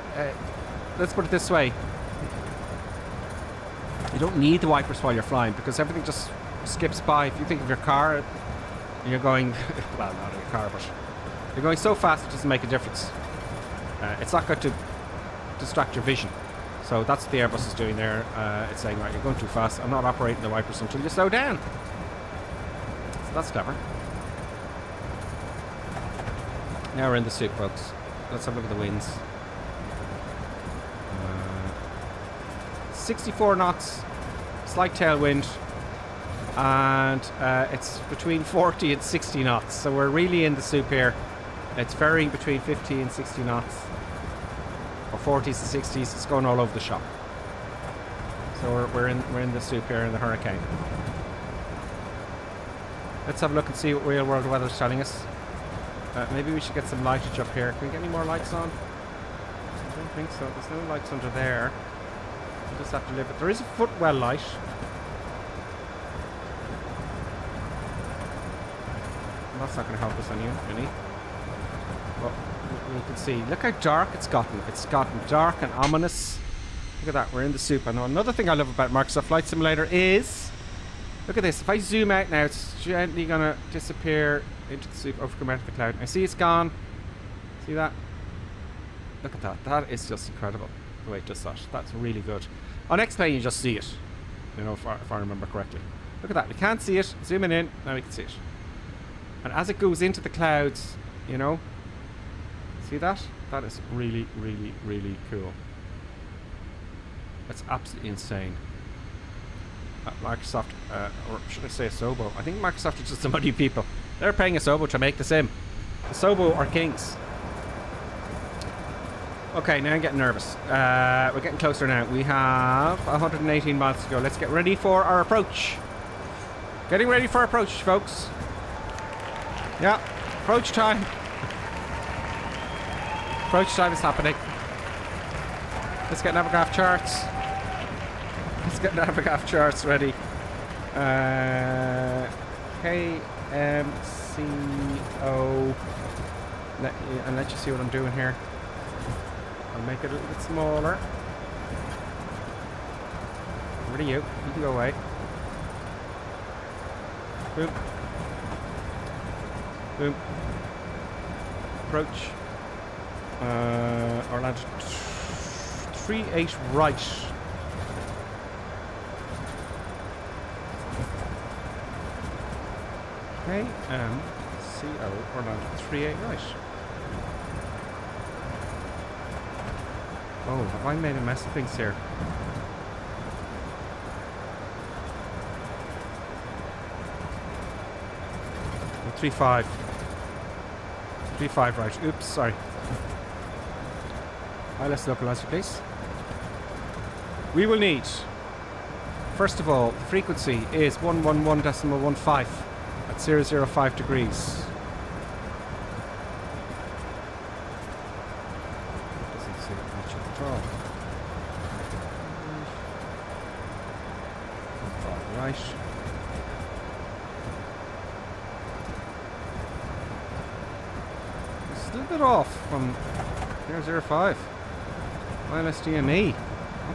let's put it this way. You don't need the wipers while you're flying because everything just skips by. If you think of your car, you're going, well, not in your car, but you're going so fast it doesn't make a difference. It's not going to distract your vision. So that's what the Airbus is doing there. It's saying, right, you're going too fast. I'm not operating the wipers until you slow down. So that's clever. Now we're in the soup, folks. Let's have a look at the winds. 64 knots, slight tailwind, and it's between 40 and 60 knots. So we're really in the soup here. It's varying between 50 and 60 knots, or 40s to 60s. It's going all over the shop. So we're in the soup here in the hurricane. Let's have a look and see what real world weather is telling us. Maybe we should get some lightage up here. Can we get any more lights on? I don't think so. There's no lights under there. We'll just have to live it. There is a footwell light. that's not going to help us any. But you can see, look how dark it's gotten. It's gotten dark and ominous. Look at that, we're in the soup. I know another thing I love about Microsoft Flight Simulator is, look at this. If I zoom out now, it's gently going to disappear into the soup, come out of the cloud. I see it's gone. See that? Look at that. That is just incredible. The way it does that. That's really good. On X-Plane, you just see it. You know, if I remember correctly. Look at that. We can't see it. Zooming in. Now we can see it. And as it goes into the clouds, you know, see that? That is really, really, really cool. That's absolutely insane. Microsoft, or should I say Asobo? I think Microsoft are just the money people. They're paying Asobo to make the sim. Asobo are kings. Okay, now I'm getting nervous. We're getting closer now. We have 118 miles to go. Let's get ready for our approach. Getting ready for approach, folks. Yeah, approach time. Approach time is happening. Let's get Navigraph charts. Let's get Navigraph charts ready. KMCO. Let you see what I'm doing here. I'll make it a little bit smaller. Where are you? You can go away. Boom. Boom. Approach. Orlando 38 right. KMCO Orlando 38 right. Oh, have I made a mess of things here? Oh, 35. 35 right. Oops, sorry. ILS localizer, please. We will need, first of all, the frequency is 111.15 at 005 degrees. Doesn't seem much at all. Right. It's a little bit off from 005. ILS DME.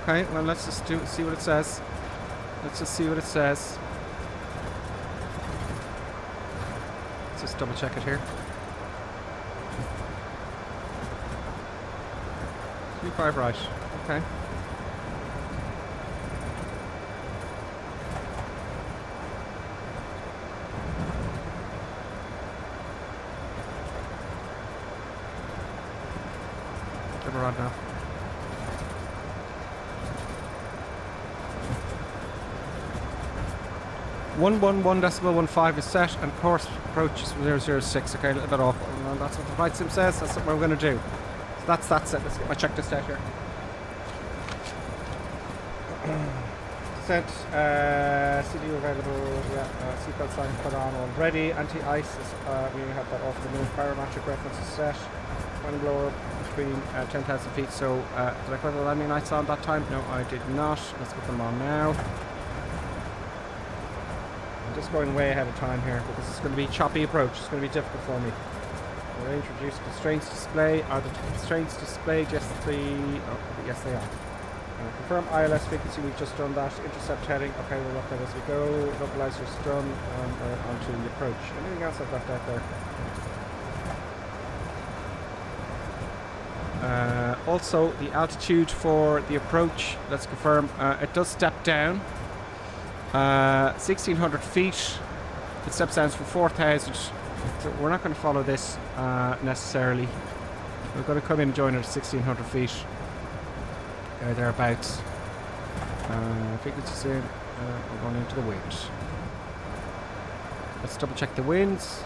Okay, well let's just see what it says. Let's just see what it says. Let's just double check it here. 35 right. Okay. Give a rod now. 111.15 is set, and course approach is 006. Okay, a little bit off. Well, that's what the flight sim says. That's what we're going to do. So that's that set. Let's get my checklist out here. Descent, CDU available. Yeah, seatbelt sign put on already. Anti-ice. We have that off the move. Barometric reference is set. Wind blower between 10,000 feet. So did I put the landing lights on that time? No, I did not. Let's put them on now. I'm just going way ahead of time here because it's going to be a choppy approach. It's going to be difficult for me. We'll introduce constraints display. Are the constraints displayed? Yes, yes they are. Confirm ILS frequency. We've just done that. Intercept heading. Okay, we'll look at as we go. Localizer's done. Onto the approach. Anything else I've left out there? Also, the altitude for the approach. Let's confirm. It does step down. 1,600 feet. It steps down from 4,000. So we're not going to follow this necessarily. We're going to come in and join at 1,600 feet. Thereabouts. Frequency soon. We're going into the wind. Let's double check the winds.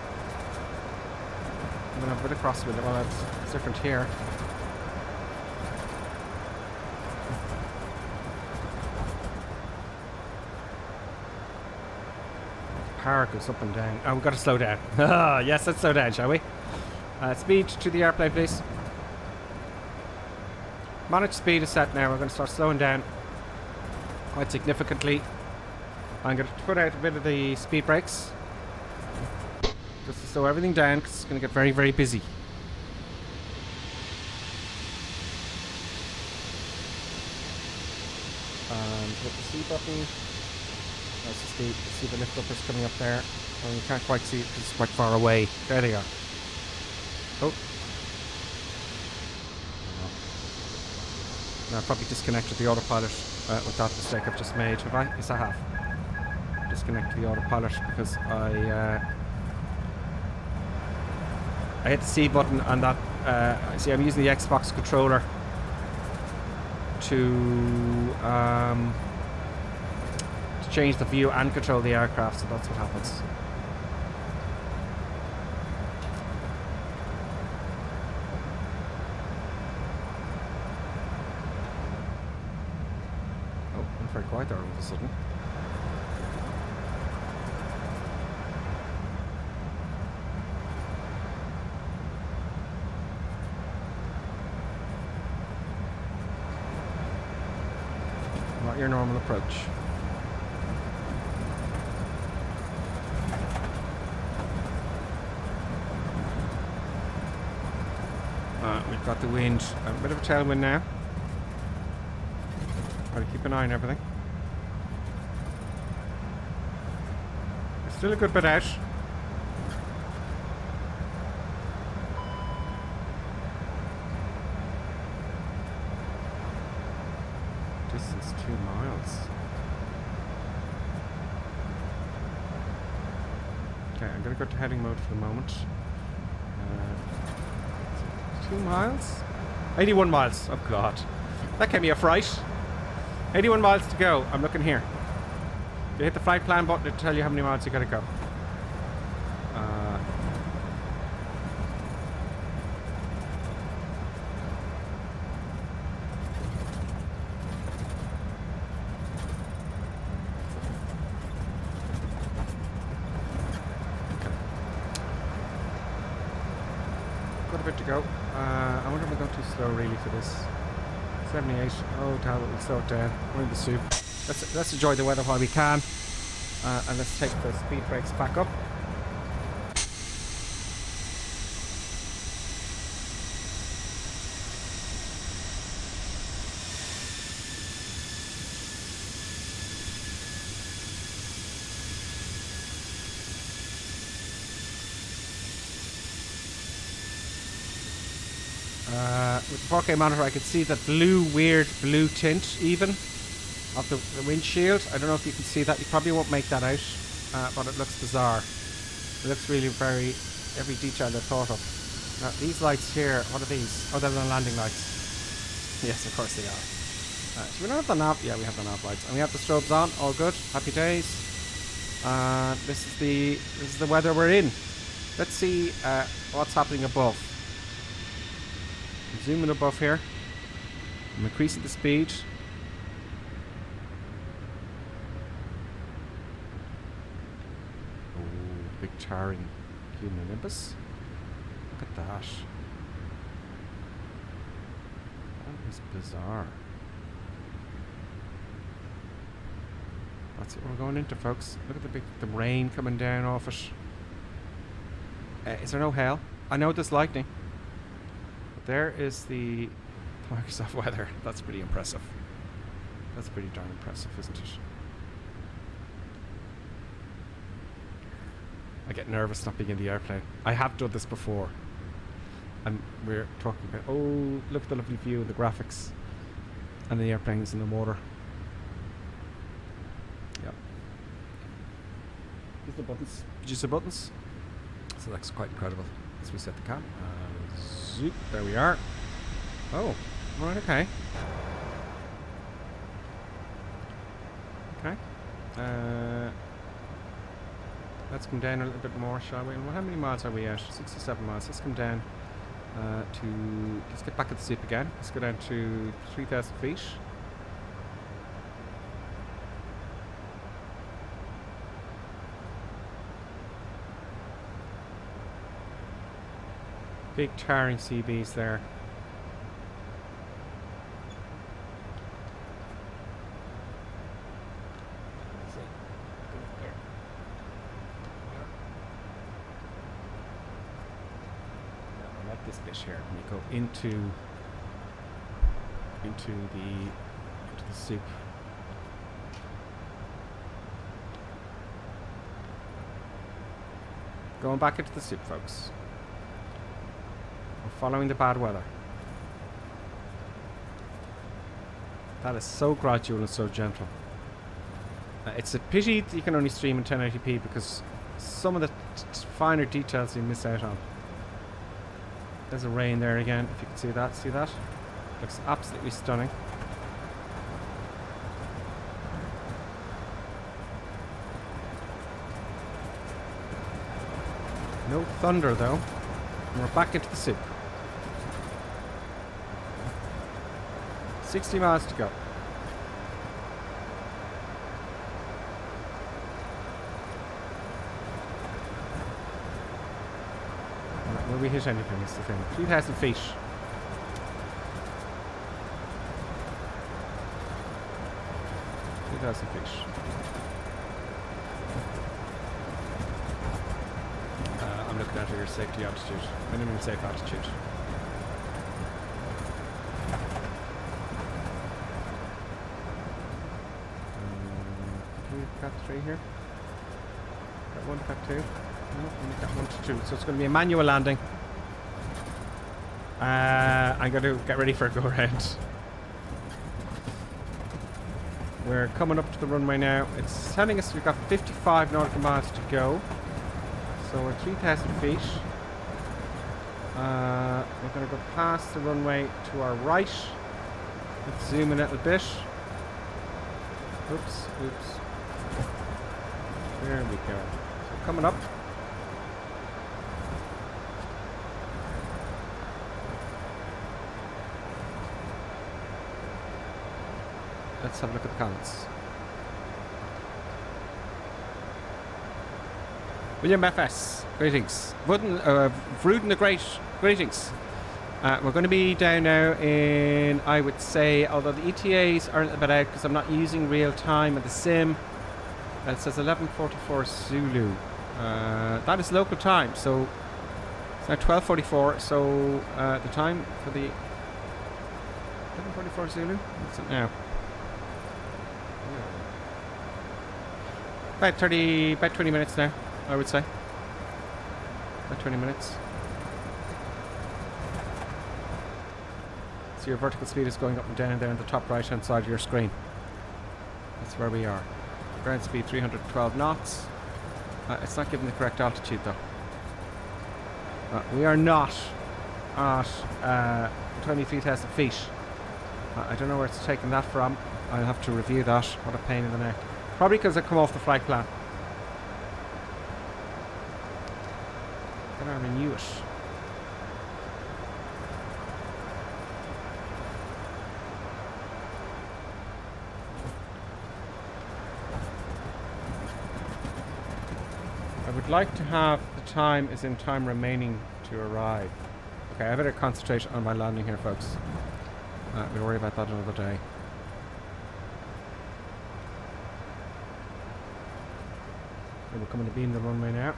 I'm going to have a bit of crosswind. Well, it's different here. Power goes up and down. Oh, we've got to slow down. Yes, let's slow down, shall we? Speed to the airplane, please. Manage speed is set now. We're going to start slowing down quite significantly. I'm going to put out a bit of the speed brakes. Just to slow everything down because it's going to get very, very busy. And hit the C button. Nice to see the lift uppers coming up there. Oh, you can't quite see it because it's quite far away. There they are. Oh. Now I've probably disconnected the autopilot with that mistake I've just made. Have I? Yes, I have. Disconnected the autopilot because I hit the C button and that. See, I'm using the Xbox controller to change the view and control the aircraft, so that's what happens. Oh, I'm very quiet there all of a sudden. Not your normal approach. We've got the wind, a bit of a tailwind now. Got to keep an eye on everything. There's still a good bit out. Distance 2 miles. Okay, I'm going to go to heading mode for the moment. 2 miles? 81 miles. Oh god. That gave me a fright. 81 miles to go. I'm looking here. You hit the flight plan button to tell you how many miles you gotta go. Got a bit to go. I wonder if we're going too slow really for this. 78. Oh, Talbot, we'll slow it down. We're in the soup. Let's enjoy the weather while we can. And let's take the speed brakes back up. With the 4K monitor I could see that weird blue tint even of the windshield. I don't know if you can see that. You probably won't make that out, but it looks bizarre. It looks really every detail I thought of. Now these lights here, what are these? Oh, they're the landing lights. Yes, of course they are. So we don't have the nav. Yeah, we have the nav lights, and we have the strobes on. All good. Happy days. This is the weather we're in. Let's see what's happening above. Zooming above here. I'm increasing the speed. Oh, big towering cumulonimbus. Look at that. That is bizarre. That's what we're going into, folks. Look at the rain coming down off it. Is there no hail? I know there's lightning. There is the Microsoft weather. That's pretty impressive. That's pretty darn impressive, isn't it? I get nervous not being in the airplane. I have done this before. And we're talking about, oh, look at the lovely view of the graphics. And the airplanes in the water. Yep. Use the buttons. Use the buttons. So that's quite incredible. Let's reset the cam. Zoop, there we are. Oh, right, okay. Okay. Let's come down a little bit more, shall we? How many miles are we at? 67 miles. Let's come down let's get back at the soup again. Let's go down to 3,000 feet. Big towering CBs there. bit here. Let me go into the soup. Going back into the soup, folks. We're following the bad weather. That is so gradual and so gentle. It's a pity that you can only stream in 1080p because some of the finer details you miss out on. There's a rain there again, if you can see that. See that? Looks absolutely stunning. No thunder though. And we're back into the soup. 60 miles to go. Will we hit anything is the thing. 3,000 feet. I'm looking at your safety altitude. Minimum safe altitude. Cat 3 here. Cat 1, Cat 2. No, only Cat 1 to 2. So it's going to be a manual landing. I'm going to get ready for a go around. We're coming up to the runway now. It's telling us we've got 55 nautical miles to go. So we're 3,000 feet. We're going to go past the runway to our right. Let's zoom in a little bit. Oops. There we go. So coming up. Let's have a look at the comments. William FS, greetings. Vruden the Great, greetings. We're going to be down now in, I would say, although the ETAs are a little bit out because I'm not using real time at the sim. It says 11:44 Zulu. That is local time, so it's now 12:44. So the time for the 11:44 Zulu. What's it now? About 20 minutes now, I would say. About 20 minutes. So your vertical speed is going up and down there on the top right hand side of your screen. That's where we are. Ground speed 312 knots. It's not giving the correct altitude though. We are not at 23,000 feet. I don't know where it's taken that from. I'll have to review that. What a pain in the neck. Probably because I come off the flight plan. Then I renew it. I would like to have the time is in time remaining to arrive. Okay, I better concentrate on my landing here, folks. We'll worry about that another day. We're coming to beam the runway now.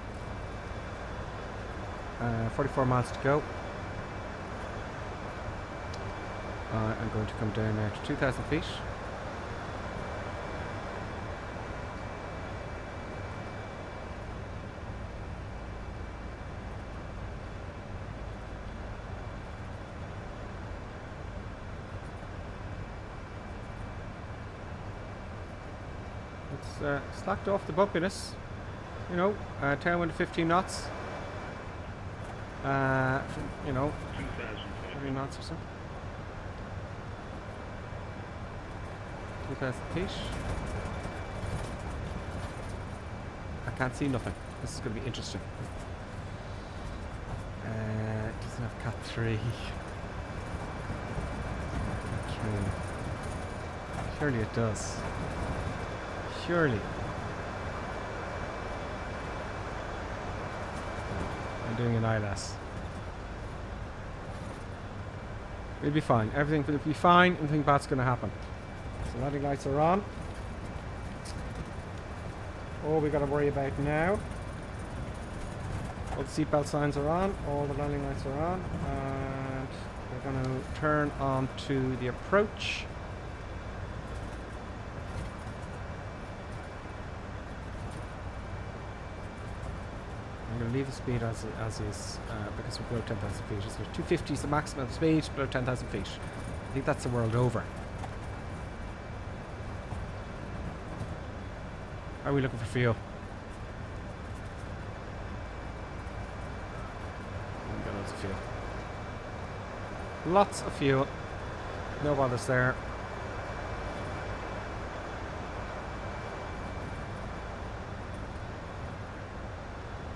44 miles to go. I'm going to come down now to 2,000 feet. It's slacked off the bumpiness. You know, tailwind 15 knots. You know, 30 knots or so. 2,000 feet. I can't see nothing. This is going to be interesting. It doesn't have Cat 3. Cat 3. Surely it does. Surely. I'm doing an eyelash. We'll be fine. Everything will be fine. Nothing bad's going to happen. So landing lights are on. All we got to worry about now. All the seatbelt signs are on. All the landing lights are on. going to turn on to the approach. I'm going to leave the speed as is because we're below 10,000 feet. So 250 is the maximum speed, below 10,000 feet. I think that's the world over. Are we looking for fuel? We've got loads of fuel. Lots of fuel. No bothers there.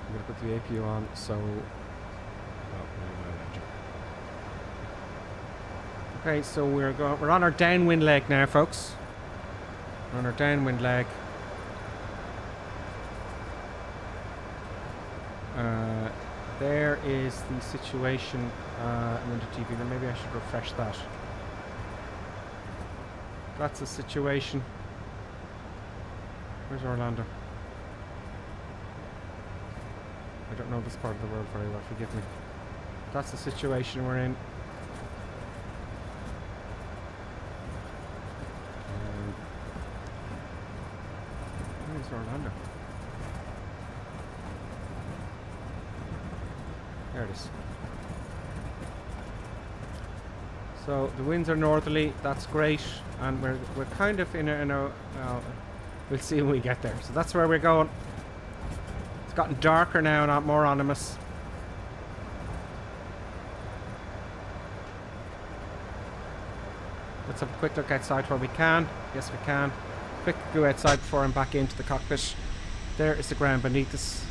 I'm going to put the APU on, so... Okay, so we're on our downwind leg now, folks. We're on our downwind leg. There is the situation in the TV. Then maybe I should refresh that. That's the situation. Where's Orlando? I don't know this part of the world very well, forgive me. That's the situation we're in. Where's Orlando? There it is. So the winds are northerly, that's great, and we're kind of in a we'll see when we get there. So that's where we're going. It's gotten darker now, not more ominous. Let's have a quick look outside where we can. Yes, we can. Quick go outside before I'm back into the cockpit. There is the ground beneath us.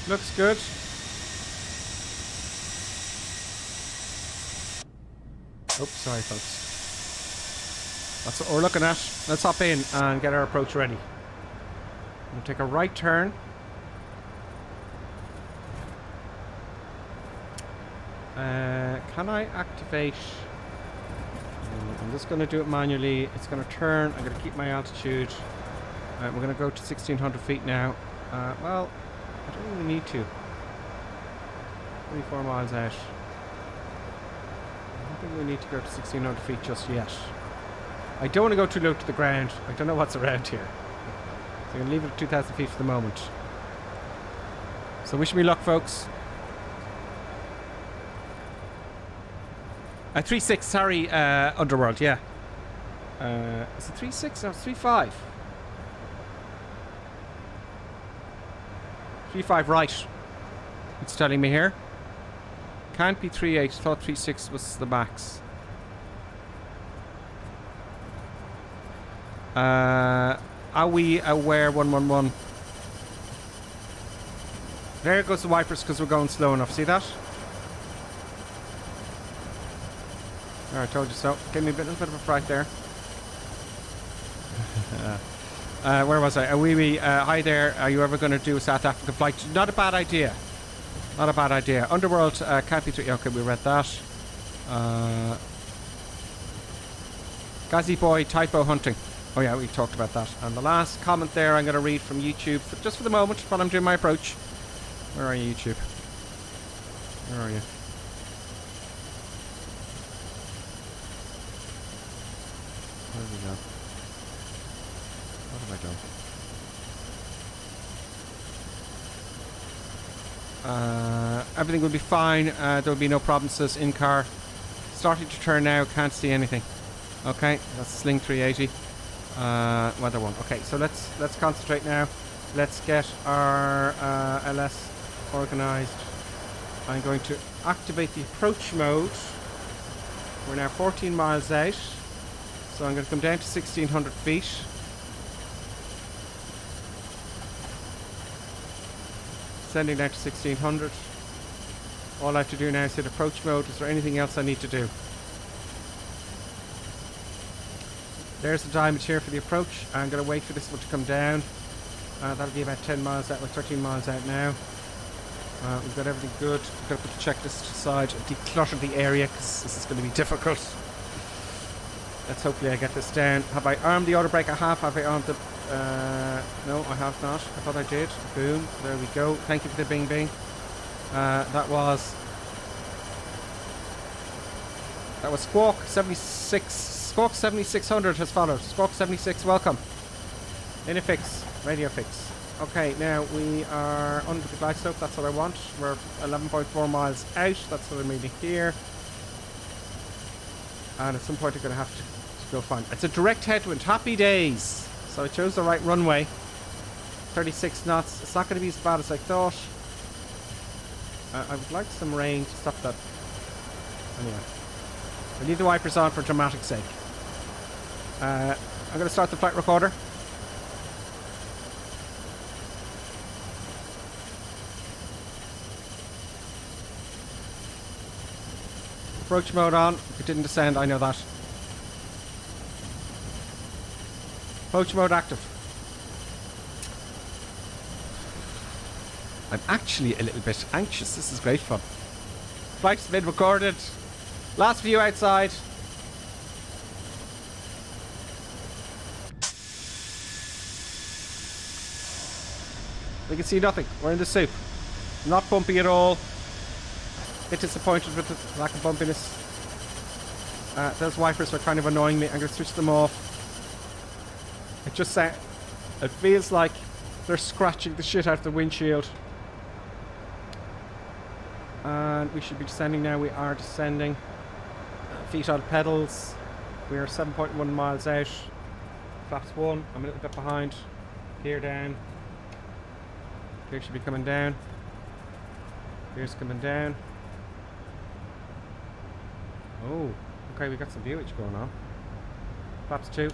Looks good. Oops, sorry folks. That's what we're looking at. Let's hop in and get our approach ready. We'll take a right turn. Can I activate? I'm just going to do it manually. It's going to turn. I'm going to keep my altitude. We're going to go to 1600 feet now. Well, I don't really need to. 24 miles out. I don't think we need to go to 1600 feet just yet. I don't want to go too low to the ground. I don't know what's around here. So I'm going to leave it at 2,000 feet for the moment. So wish me luck, folks. 3.6, sorry, Underworld, yeah. Is it 3.6? No, it's 3.5. 3.5, right. It's telling me here. Can't be 3.8. Thought 3.6 was the max. Are we aware 111? There goes the wipers because we're going slow enough. See that? I told you so. Gave me a little bit of a fright there. Where was I? Hi there. Are you ever going to do a South African flight? Not a bad idea. Not a bad idea. Underworld can't be 3. Okay, we read that. Gazzy Boy typo hunting. Oh yeah, we talked about that. And the last comment there I'm going to read from YouTube, just for the moment, while I'm doing my approach. Where are you, YouTube? Where are you? Where did we go? What have I done? Everything will be fine. There will be no problems. Says in car. Starting to turn now. Can't see anything. Okay, that's Sling 380. Weather 1. Okay, so let's concentrate now. Let's get our LS organized. I'm going to activate the approach mode. We're now 14 miles out. So I'm going to come down to 1600 feet. Sending down to 1600. All I have to do now is hit approach mode. Is there anything else I need to do? There's the diameter for the approach. I'm going to wait for this one to come down. That'll be about 10 miles out. We're 13 miles out now. We've got everything good. We've got to put the checklist aside and declutter the area because this is going to be difficult. Let's hopefully I get this down. Have I armed the auto brake? I have. Have I armed the... no, I have not. I thought I did. Boom. There we go. Thank you for the bing bing. That was Squawk 76. Squawk 7600 has followed. Squawk 76, welcome. Inifix, radio fix. Okay, now we are under the glide slope. That's what I want. We're 11.4 miles out. That's what I'm reading here. And at some point I'm going to have to go find... It's a direct headwind. Happy days. So I chose the right runway. 36 knots. It's not going to be as bad as I thought. I would like some rain to stop that. Anyway. I need the wipers on for dramatic sake. I'm going to start the flight recorder. Approach mode on. It didn't descend, I know that. Approach mode active. I'm actually a little bit anxious. This is great fun. Flight's been recorded. Last view outside. We can see nothing. We're in the soup. Not bumpy at all. Bit disappointed with the lack of bumpiness. Those wipers are kind of annoying me. I'm going to switch them off. It feels like they're scratching the shit out of the windshield. And we should be descending now. We are descending. Feet on pedals. We are 7.1 miles out. Flaps 1. I'm a little bit behind. Gear down. Gear should be coming down. Gear's coming down. Oh, okay, we got some viewage going on. Flaps 2.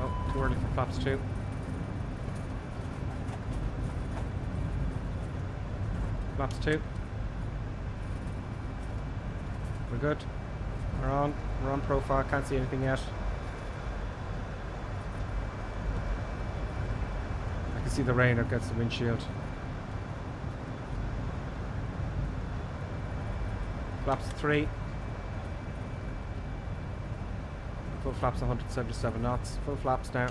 Oh, too early for flaps 2. Flaps 2. We're good. We're on profile. Can't see anything yet. I can see the rain against the windshield. Flaps 3. Full flaps 177 knots. Full flaps now.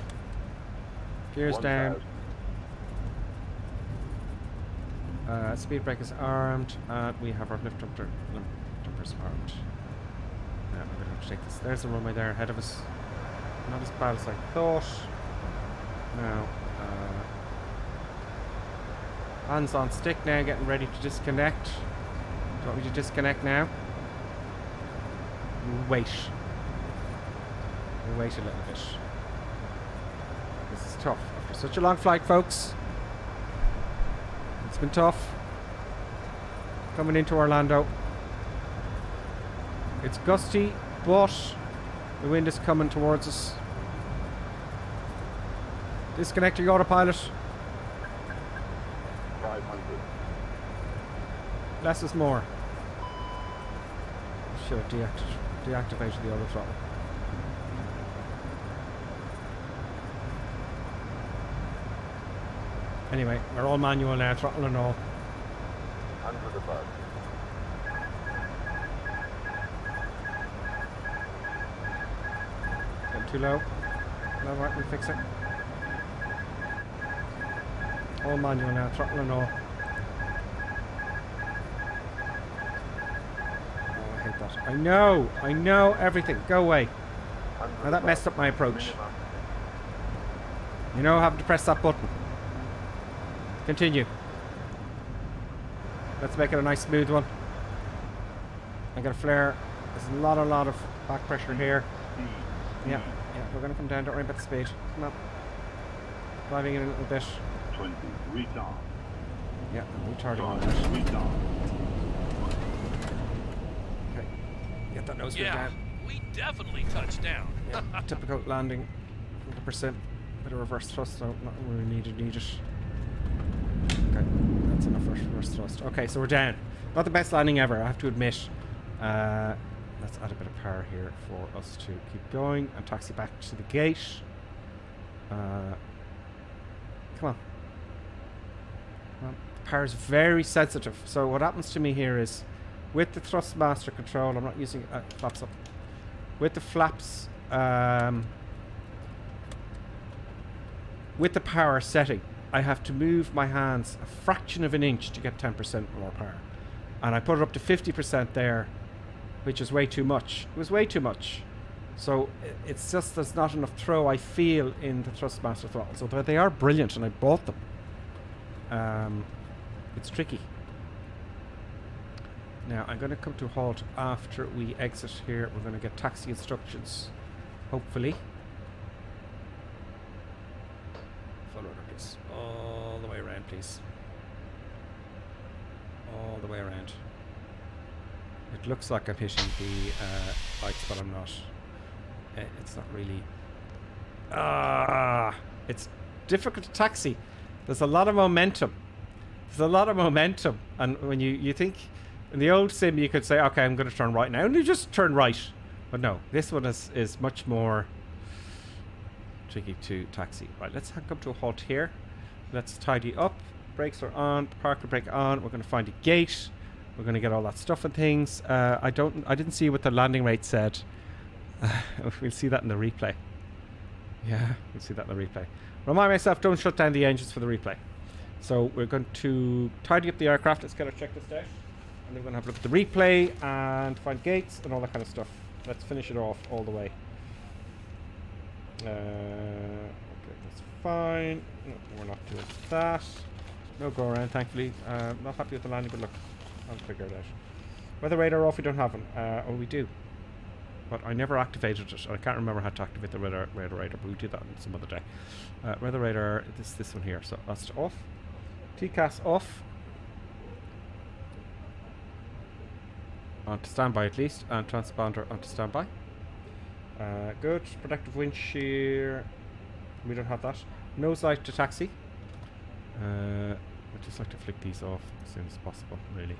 Gears down. Speed brake is armed, and we have our lift jumpers armed. Yeah, I'm gonna have to take this. There's the runway there ahead of us. Not as bad as I thought. Now, hands on stick now, getting ready to disconnect. Do you want me to disconnect now? Wait. We'll wait a little bit. This is tough. After such a long flight, folks. It's been tough. Coming into Orlando. It's gusty, but the wind is coming towards us. Disconnect your autopilot. 500. Less is more. Should have deactivated the auto throttle. Anyway, we're all manual now, throttle and all. 100 above. Getting too low. No, right, we'll fix it. All manual now, throttle and all. Oh, I hate that. I know everything. Go away. Now that messed up my approach. You know, having to press that button. Continue. Let's make it a nice smooth one. I got a flare. There's a lot of back pressure here. Yeah, we're gonna come down. Don't worry about the speed. Come on. Driving in a little bit. 20, retard. Yeah, I'm retarding on that. Retard. Okay. Get that nose gear down. We definitely touched down. Yeah, typical landing. 100%. Bit of reverse thrust, so not really needed. Okay, that's enough for reverse thrust. Okay, so we're down. Not the best landing ever, I have to admit. Let's add a bit of power here for us to keep going and taxi back to the gate. Come on. The power is very sensitive. So what happens to me here is, with the thrustmaster control, I'm not using flaps up. With the flaps, with the power setting, I have to move my hands a fraction of an inch to get 10% more power. And I put it up to 50% there, which is way too much. It was way too much. So it's just there's not enough throw, I feel, in the thrustmaster throttle. So they are brilliant, and I bought them. It's tricky. Now I'm going to come to a halt after we exit here. We're going to get taxi instructions, hopefully. Follow order, please. All the way around, please. All the way around. It looks like I'm hitting the lights, but I'm not. It's not really. It's difficult to taxi. There's a lot of momentum. There's a lot of momentum, and when you think in the old sim, you could say, "Okay, I'm going to turn right now," and you just turn right. But no, this one is much more tricky to taxi. Right, let's come to a halt here. Let's tidy up. Brakes are on. Parker brake on. We're going to find a gate. We're going to get all that stuff and things. I didn't see what the landing rate said. We'll see that in the replay. Yeah, we'll see that in the replay. Remind myself, don't shut down the engines for the replay. So we're going to tidy up the aircraft. Let's get our checklist out. And then we're going to have a look at the replay and find gates and all that kind of stuff. Let's finish it off all the way. Okay, that's fine. No, we're not doing that. No go around, thankfully. Not happy with the landing, but look, I'll figure it out. Weather radar off, we don't have one. Oh, we do. But I never activated it. I can't remember how to activate the radar radar, but we do that some other day. Weather radar, this one here. So that's off. TCAS off. On to standby at least, and transponder on to standby. Good. Protective wind shear. We don't have that. Nose light to taxi. I'd just like to flick these off as soon as possible, really.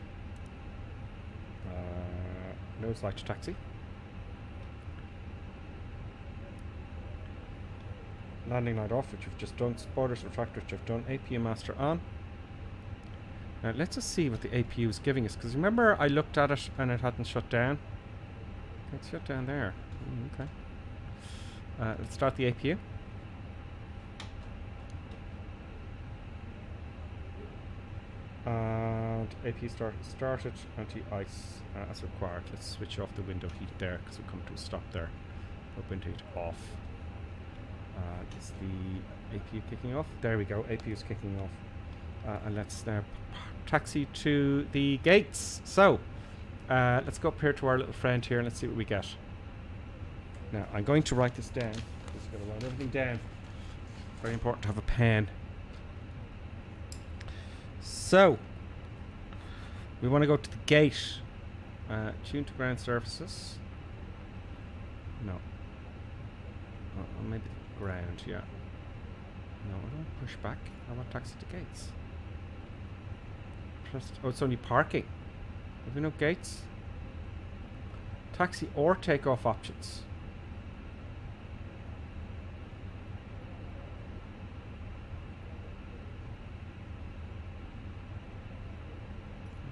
Nose light to taxi. Landing light off, which we've just done. Spoilers retractor, which I've done. APU master on. Now let's just see what the APU is giving us, because remember I looked at it and it hadn't shut down. It's shut down there. Okay. Let's start the APU. And APU started anti-ice as required. Let's switch off the window heat there, because we'll come to a stop there. Window heat off. Is the APU kicking off? There we go. APU is kicking off. And let's now taxi to the gates. So, let's go up here to our little friend here and let's see what we get. Now, I'm going to write this down. Just going to write everything down. Very important to have a pen. So, we want to go to the gate. Tune to ground surfaces. No. Maybe the ground, yeah. No, I don't want push back. I want taxi to gates. Oh, it's only parking. Have we no gates? Taxi or takeoff options.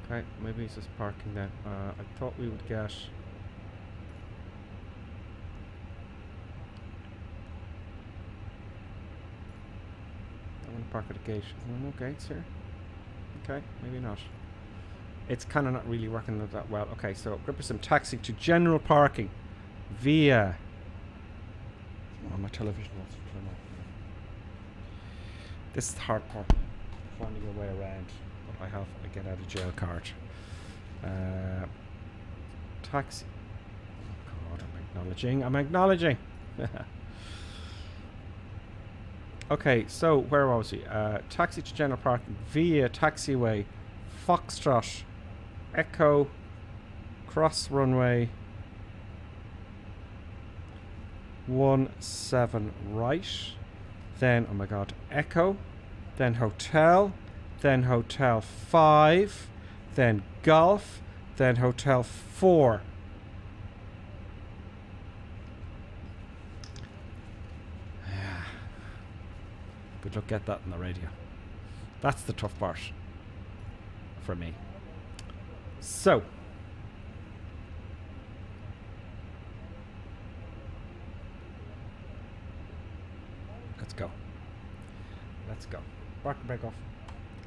Okay, maybe it's just parking then. I thought we would get... I want to park at a gate. Is there no gates here? Okay, maybe not. It's kind of not really working that well. Okay, so grip some taxi to general parking via... Oh, my television wants to turn off. This is the hard part. Finding a way around. But I have a get out of jail card. Taxi. Oh God, I'm acknowledging. Okay, so where was he? Taxi to general parking via taxiway, Foxtrot, Echo, cross runway, 17 right, then, oh my God, Echo, then Hotel 5, then Golf, then Hotel 4. Good luck, get that on the radio. That's the tough part for me. So. Let's go. Let's go. Park and break off.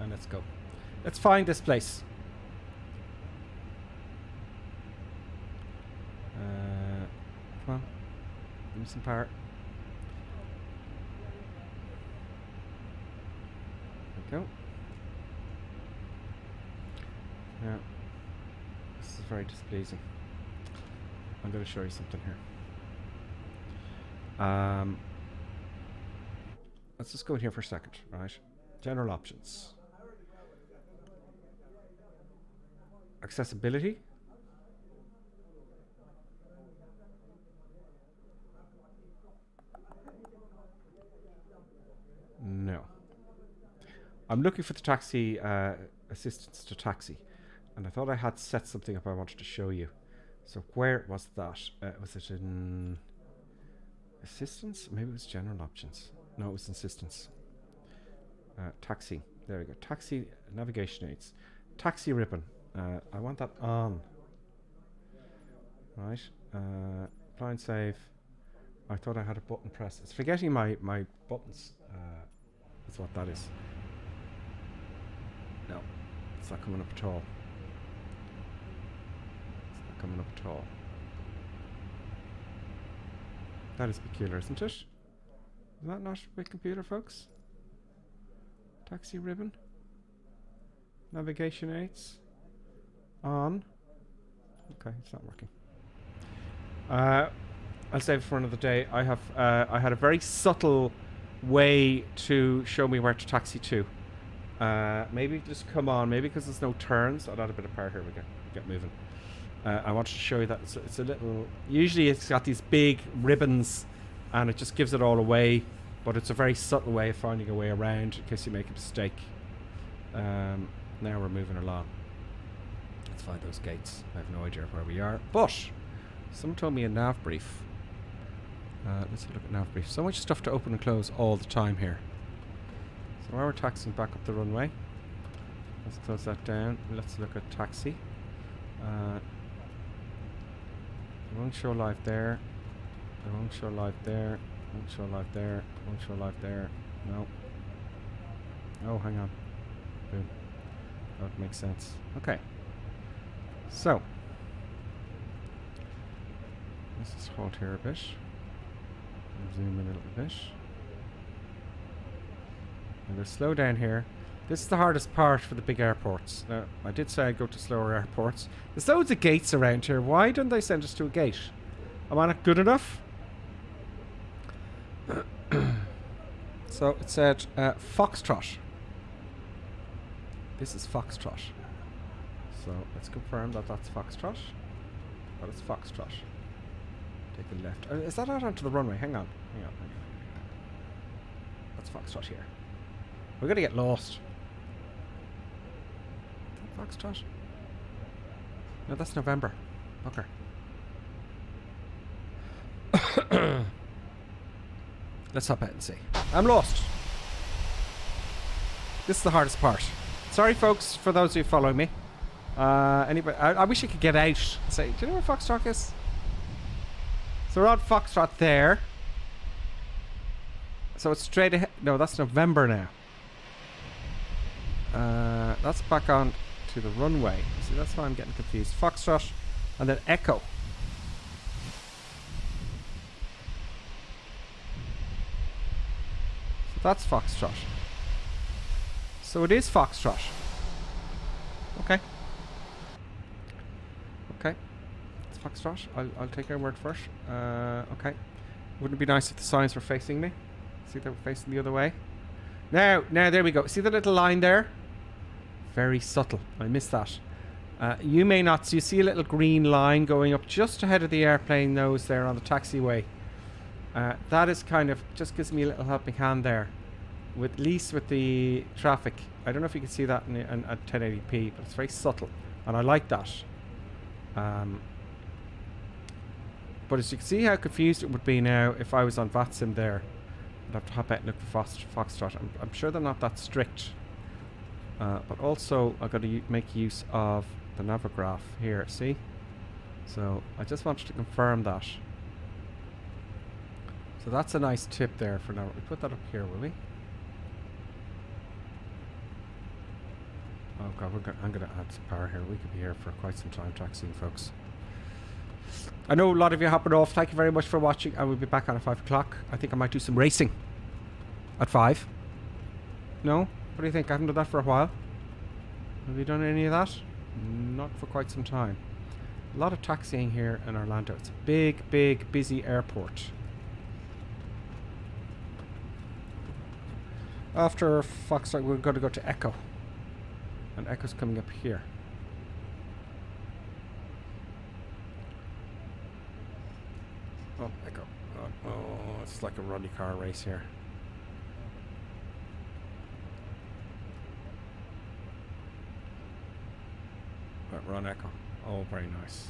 And let's go. Let's find this place. Come on. Give me some power. There we go. Yeah. This is very displeasing. I'm going to show you something here. Let's just go in here for a second, right? General options. Accessibility. No. I'm looking for the taxi assistance to taxi, and I thought I had set something up I wanted to show you. So where was that? Was it in assistance? Maybe it was general options. No, it was assistance. Taxi. There we go. Taxi navigation aids. Taxi ribbon. I want that on. Right. Apply and save. I thought I had a button press. It's forgetting my buttons. That's what that is. No, it's not coming up at all. It's not coming up at all. That is peculiar, isn't it? Is that not a big computer, folks? Taxi ribbon. Navigation aids. On. Okay, it's not working. I'll save it for another day. I have I had a very subtle way to show me where to taxi to. Maybe just come on. Maybe because there's no turns. I'll add a bit of power here. We get moving. I wanted to show you that it's a little. Usually it's got these big ribbons, and it just gives it all away. But it's a very subtle way of finding a way around in case you make a mistake. Now we're moving along. Let's find those gates. I have no idea where we are. But someone told me a nav brief. Let's have a look at nav brief. So much stuff to open and close all the time here. So while we're taxiing back up the runway, let's close that down. Let's look at taxi. Won't show live there. It won't show live there. Won't show live there. Won't show live there. No. Oh, hang on. Boom. That makes sense. Okay. So let's just hold here a bit. Zoom in a little bit. I'm going to slow down here. This is the hardest part for the big airports. Now, I did say I'd go to slower airports. There's loads of gates around here. Why don't they send us to a gate? Am I not good enough? So it said Foxtrot. This is Foxtrot. So let's confirm that that's Foxtrot. That is Foxtrot. Take a left. Is that out onto the runway? Hang on. Hang on. That's Foxtrot here. We're going to get lost. Foxtrot? No, that's November. Okay. Let's hop out and see. I'm lost. This is the hardest part. Sorry, folks, for those of you following me. Anybody? I wish I could get out and say, do you know where Foxtrot is? So we're on Foxtrot there. So it's straight ahead. No, that's November now. That's back on to the runway. See, that's why I'm getting confused. Foxtrot and then Echo. So that's Foxtrot. So it is Foxtrot. Okay. Okay. It's Foxtrot. I'll take your word for it. Okay. Wouldn't it be nice if the signs were facing me? See, they were facing the other way. Now, there we go. See the little line there? Very subtle. I missed that. You may not. So you see a little green line going up just ahead of the airplane nose there on the taxiway. That is kind of just gives me a little helping hand there, with at least with the traffic. I don't know if you can see that at 1080p, but it's very subtle, and I like that. But as you can see how confused it would be now if I was on VATSIM there. I'd have to hop out and look for Foxtrot. I'm sure they're not that strict But also I've got to make use of the navigaph here, see? So I just wanted to confirm that. So that's a nice tip there for now. We put that up here, will we? Oh god, I'm going to add some power here. We could be here for quite some time taxiing, folks. I know a lot of you hopping off. Thank you very much for watching. I will be back on at 5 o'clock. I think I might do some racing at 5. No? What do you think? I haven't done that for a while. Have you done any of that? Not for quite some time. A lot of taxiing here in Orlando. It's a big, big, busy airport. After Foxtrot, we're going to go to Echo. And Echo's coming up here. Oh, Echo. Oh, it's like a rally car race here. Right, we're on Echo. Oh, very nice.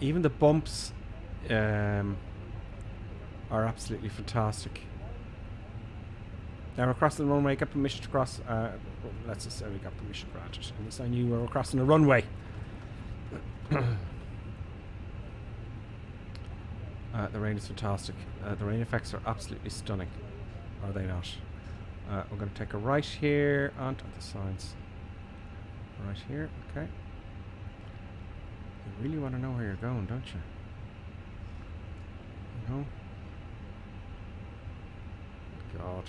Even the bumps are absolutely fantastic. Now we're crossing the runway. Got permission to cross. Let's just say we got permission granted. At least I knew we were crossing the runway. The rain is fantastic. The rain effects are absolutely stunning. Are they not? We're going to take a right here onto the signs. Right here, okay. You really want to know where you're going, don't you? No? God.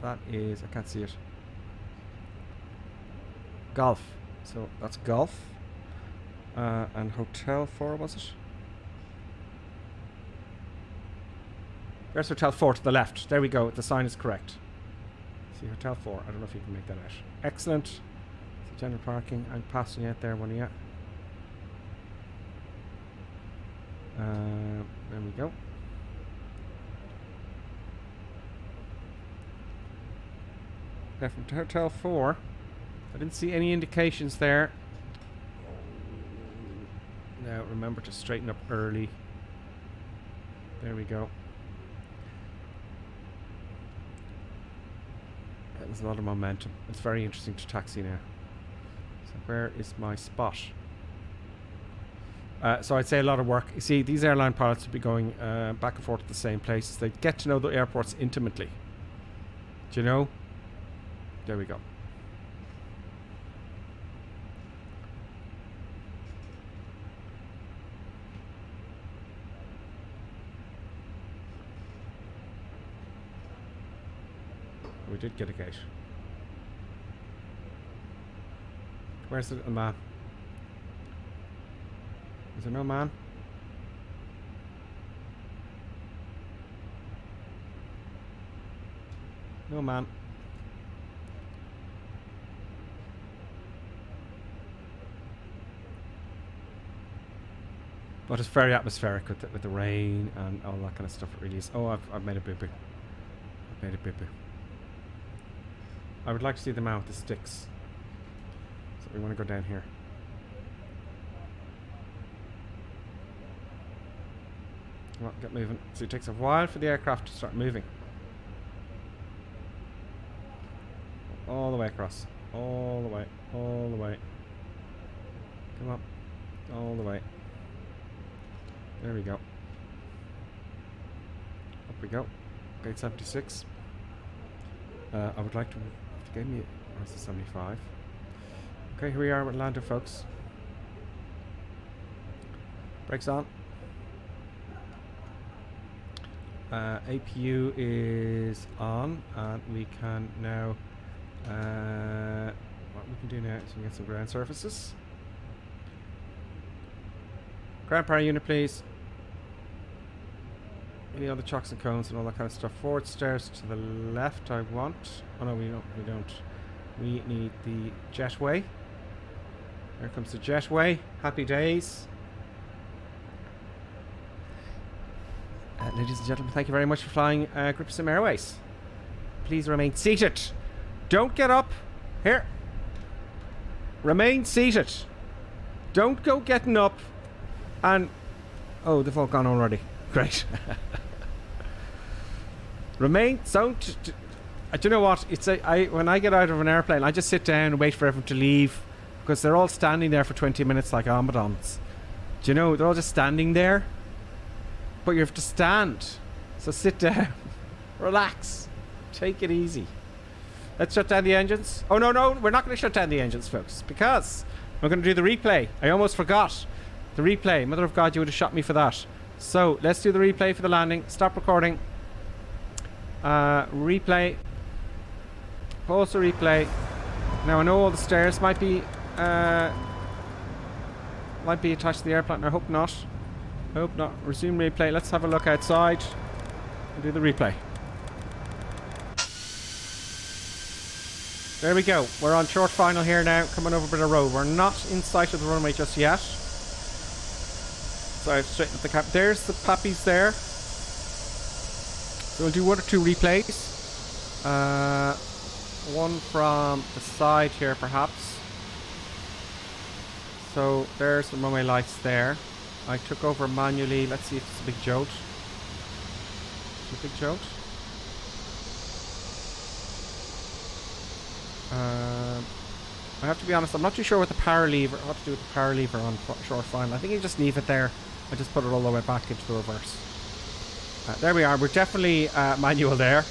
That is, I can't see it. Golf. So that's golf. And Hotel 4, was it? There's Hotel 4 to the left. There we go. The sign is correct. See, Hotel 4. I don't know if you can make that out. Excellent. So general parking. I'm passing you out there, one of you. There we go. There from Hotel 4. I didn't see any indications there. Now remember to straighten up early. There we go. There's a lot of momentum. It's very interesting to taxi now. So where is my spot? So I'd say a lot of work. You see, these airline pilots would be going back and forth to the same places. They get to know the airports intimately. Do you know? There we go. We did get a gate. Where's the man? Is there no man? No man. But it's very atmospheric with the rain and all that kind of stuff. It really is. Oh, I've made a boo-boo. I've made a boo-boo. I would like to see the man with the sticks. So we want to go down here. Come on, get moving. So it takes a while for the aircraft to start moving. All the way across. All the way. All the way. Come on. All the way. There we go. Up we go. Gate 76. I would like to give me. Where's the 75? Okay, here we are with Orlando, folks. Brakes on. APU is on, and we can now. What we can do now is we can get some ground surfaces. Ground power unit, please. Any other chocks and cones and all that kind of stuff. Forward stairs to the left, I want. Oh no, we don't. We don't. We need the jetway. Here comes the jetway. Happy days. Ladies and gentlemen, thank you very much for flying Group Sim Airways. Please remain seated. Don't get up. Here. Remain seated. Don't go getting up and... Oh, they've all gone already. Great. Remain... Don't... Do you know what? It's when I get out of an airplane, I just sit down and wait for everyone to leave. Because they're all standing there for 20 minutes like Amadons. Do you know? They're all just standing there. But you have to stand. So sit down. Relax. Take it easy. Let's shut down the engines. Oh, no, we're not going to shut down the engines, folks, because we're going to do the replay. I almost forgot. The replay. Mother of God, you would have shot me for that. So, let's do the replay for the landing. Stop recording. Replay. Pause the replay. Now, I know all the stairs might be attached to the airplane. I hope not. I hope not. Resume replay. Let's have a look outside and do the replay. There we go. We're on short final here now, coming over a bit of road. We're not in sight of the runway just yet. So I've straightened up the cap. There's the puppies there. So we'll do 1 or 2 replays. One from the side here, perhaps. So there's the runway lights there. I took over manually. Let's see if it's a big jolt. Is it a big jolt? I have to be honest, I'm not too sure what the power lever, what to do with the power lever on short final. I think you just leave it there. I just put it all the way back into the reverse. There we are. We're definitely manual there.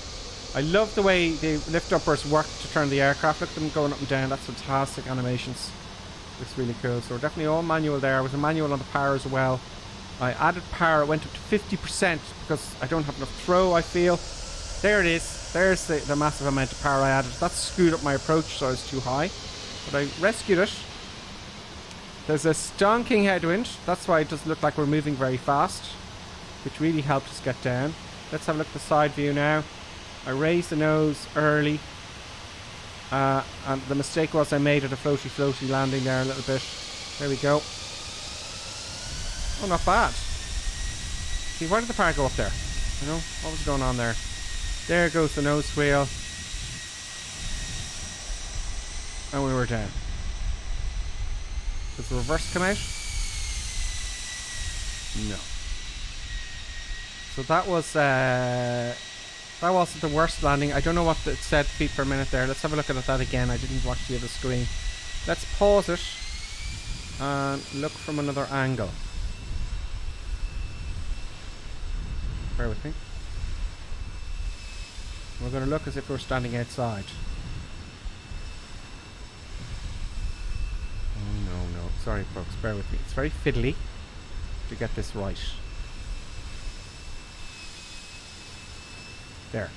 I love the way the lift uppers work to turn the aircraft. Look at them going up and down. That's fantastic animations. Looks really cool. So we're definitely all manual there. I was a manual on the power as well. I added power. It went up to 50% because I don't have enough throw, I feel. There it is. There's the massive amount of power I added. That screwed up my approach, so I was too high. But I rescued it. There's a stonking headwind. That's why it doesn't look like we're moving very fast, which really helped us get down. Let's have a look at the side view now. I raised the nose early. And the mistake was I made it a floaty landing there a little bit. There we go. Oh, not bad. See, why did the power go up there? You know, what was going on there? There goes the nose wheel. And we were down. Does the reverse come out? No. So that wasn't the worst landing. I don't know what it said feet per minute there. Let's have a look at that again. I didn't watch the other screen. Let's pause it and look from another angle. Bear with me. We're going to look as if we're standing outside. Oh, no. Sorry, folks. Bear with me. It's very fiddly to get this right. There.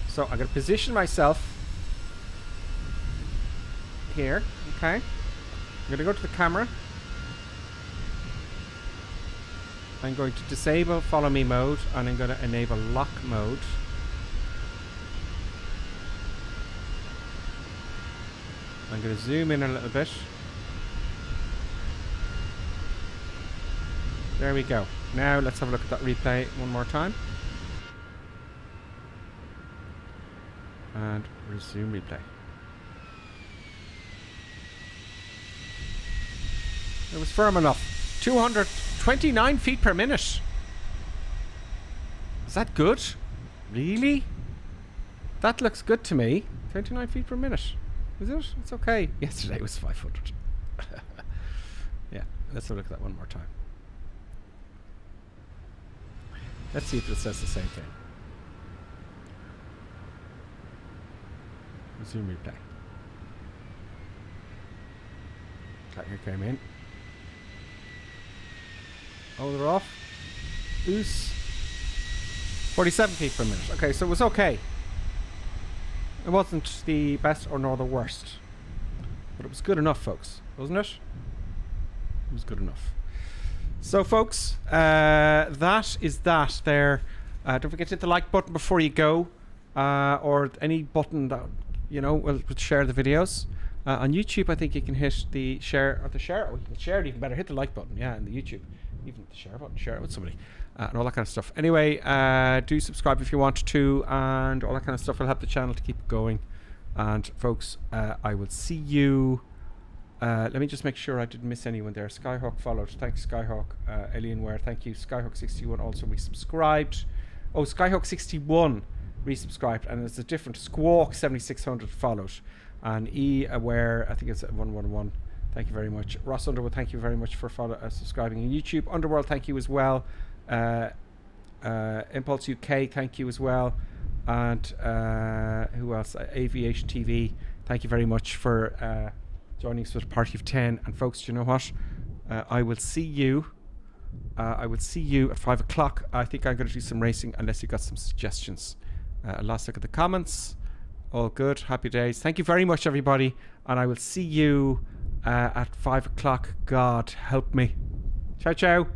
So I'm going to position myself here. Okay. I'm going to go to the camera. I'm going to disable follow me mode and I'm going to enable lock mode. I'm going to zoom in a little bit. There we go. Now let's have a look at that replay one more time. And resume replay. It was firm enough. 229 feet per minute. Is that good? Really? That looks good to me. 29 feet per minute. Is it? It's okay. Yesterday was 500. Yeah, let's have a look at that one more time. Let's see if it says the same thing. Resume replay. Cat here came in. Oh, they're off. Oos. 47 feet per minute. Okay, so it was okay. It wasn't the best or nor the worst. But it was good enough, folks. Wasn't it? It was good enough. So, folks, that is that there. Don't forget to hit the like button before you go. Or any button that, you know, will share the videos. On YouTube, I think you can hit the share, or the share, or you can share it even better. Hit the like button, yeah, in the YouTube. Even the share button, share it with somebody. And all that kind of stuff. Anyway, do subscribe if you want to, and all that kind of stuff will help the channel to keep going. And folks, I will see you Let me just make sure I didn't miss anyone there. Skyhawk followed. Thanks, Skyhawk. Alienware, thank you. Skyhawk61 also resubscribed. Oh, Skyhawk61 resubscribed, and it's a different Squawk7600 followed. And Aware, I think it's 111. Thank you very much. Ross Underwood, thank you very much for subscribing on YouTube. Underworld, thank you as well. Impulse UK, thank you as well. And who else? Aviation TV, thank you very much for joining us with a party of 10. And folks, do you know what? I will see you. I will see you at 5 o'clock. I think I'm going to do some racing unless you got some suggestions. Last look at the comments. All good. Happy days. Thank you very much, everybody. And I will see you at 5 o'clock. God help me. Ciao, ciao.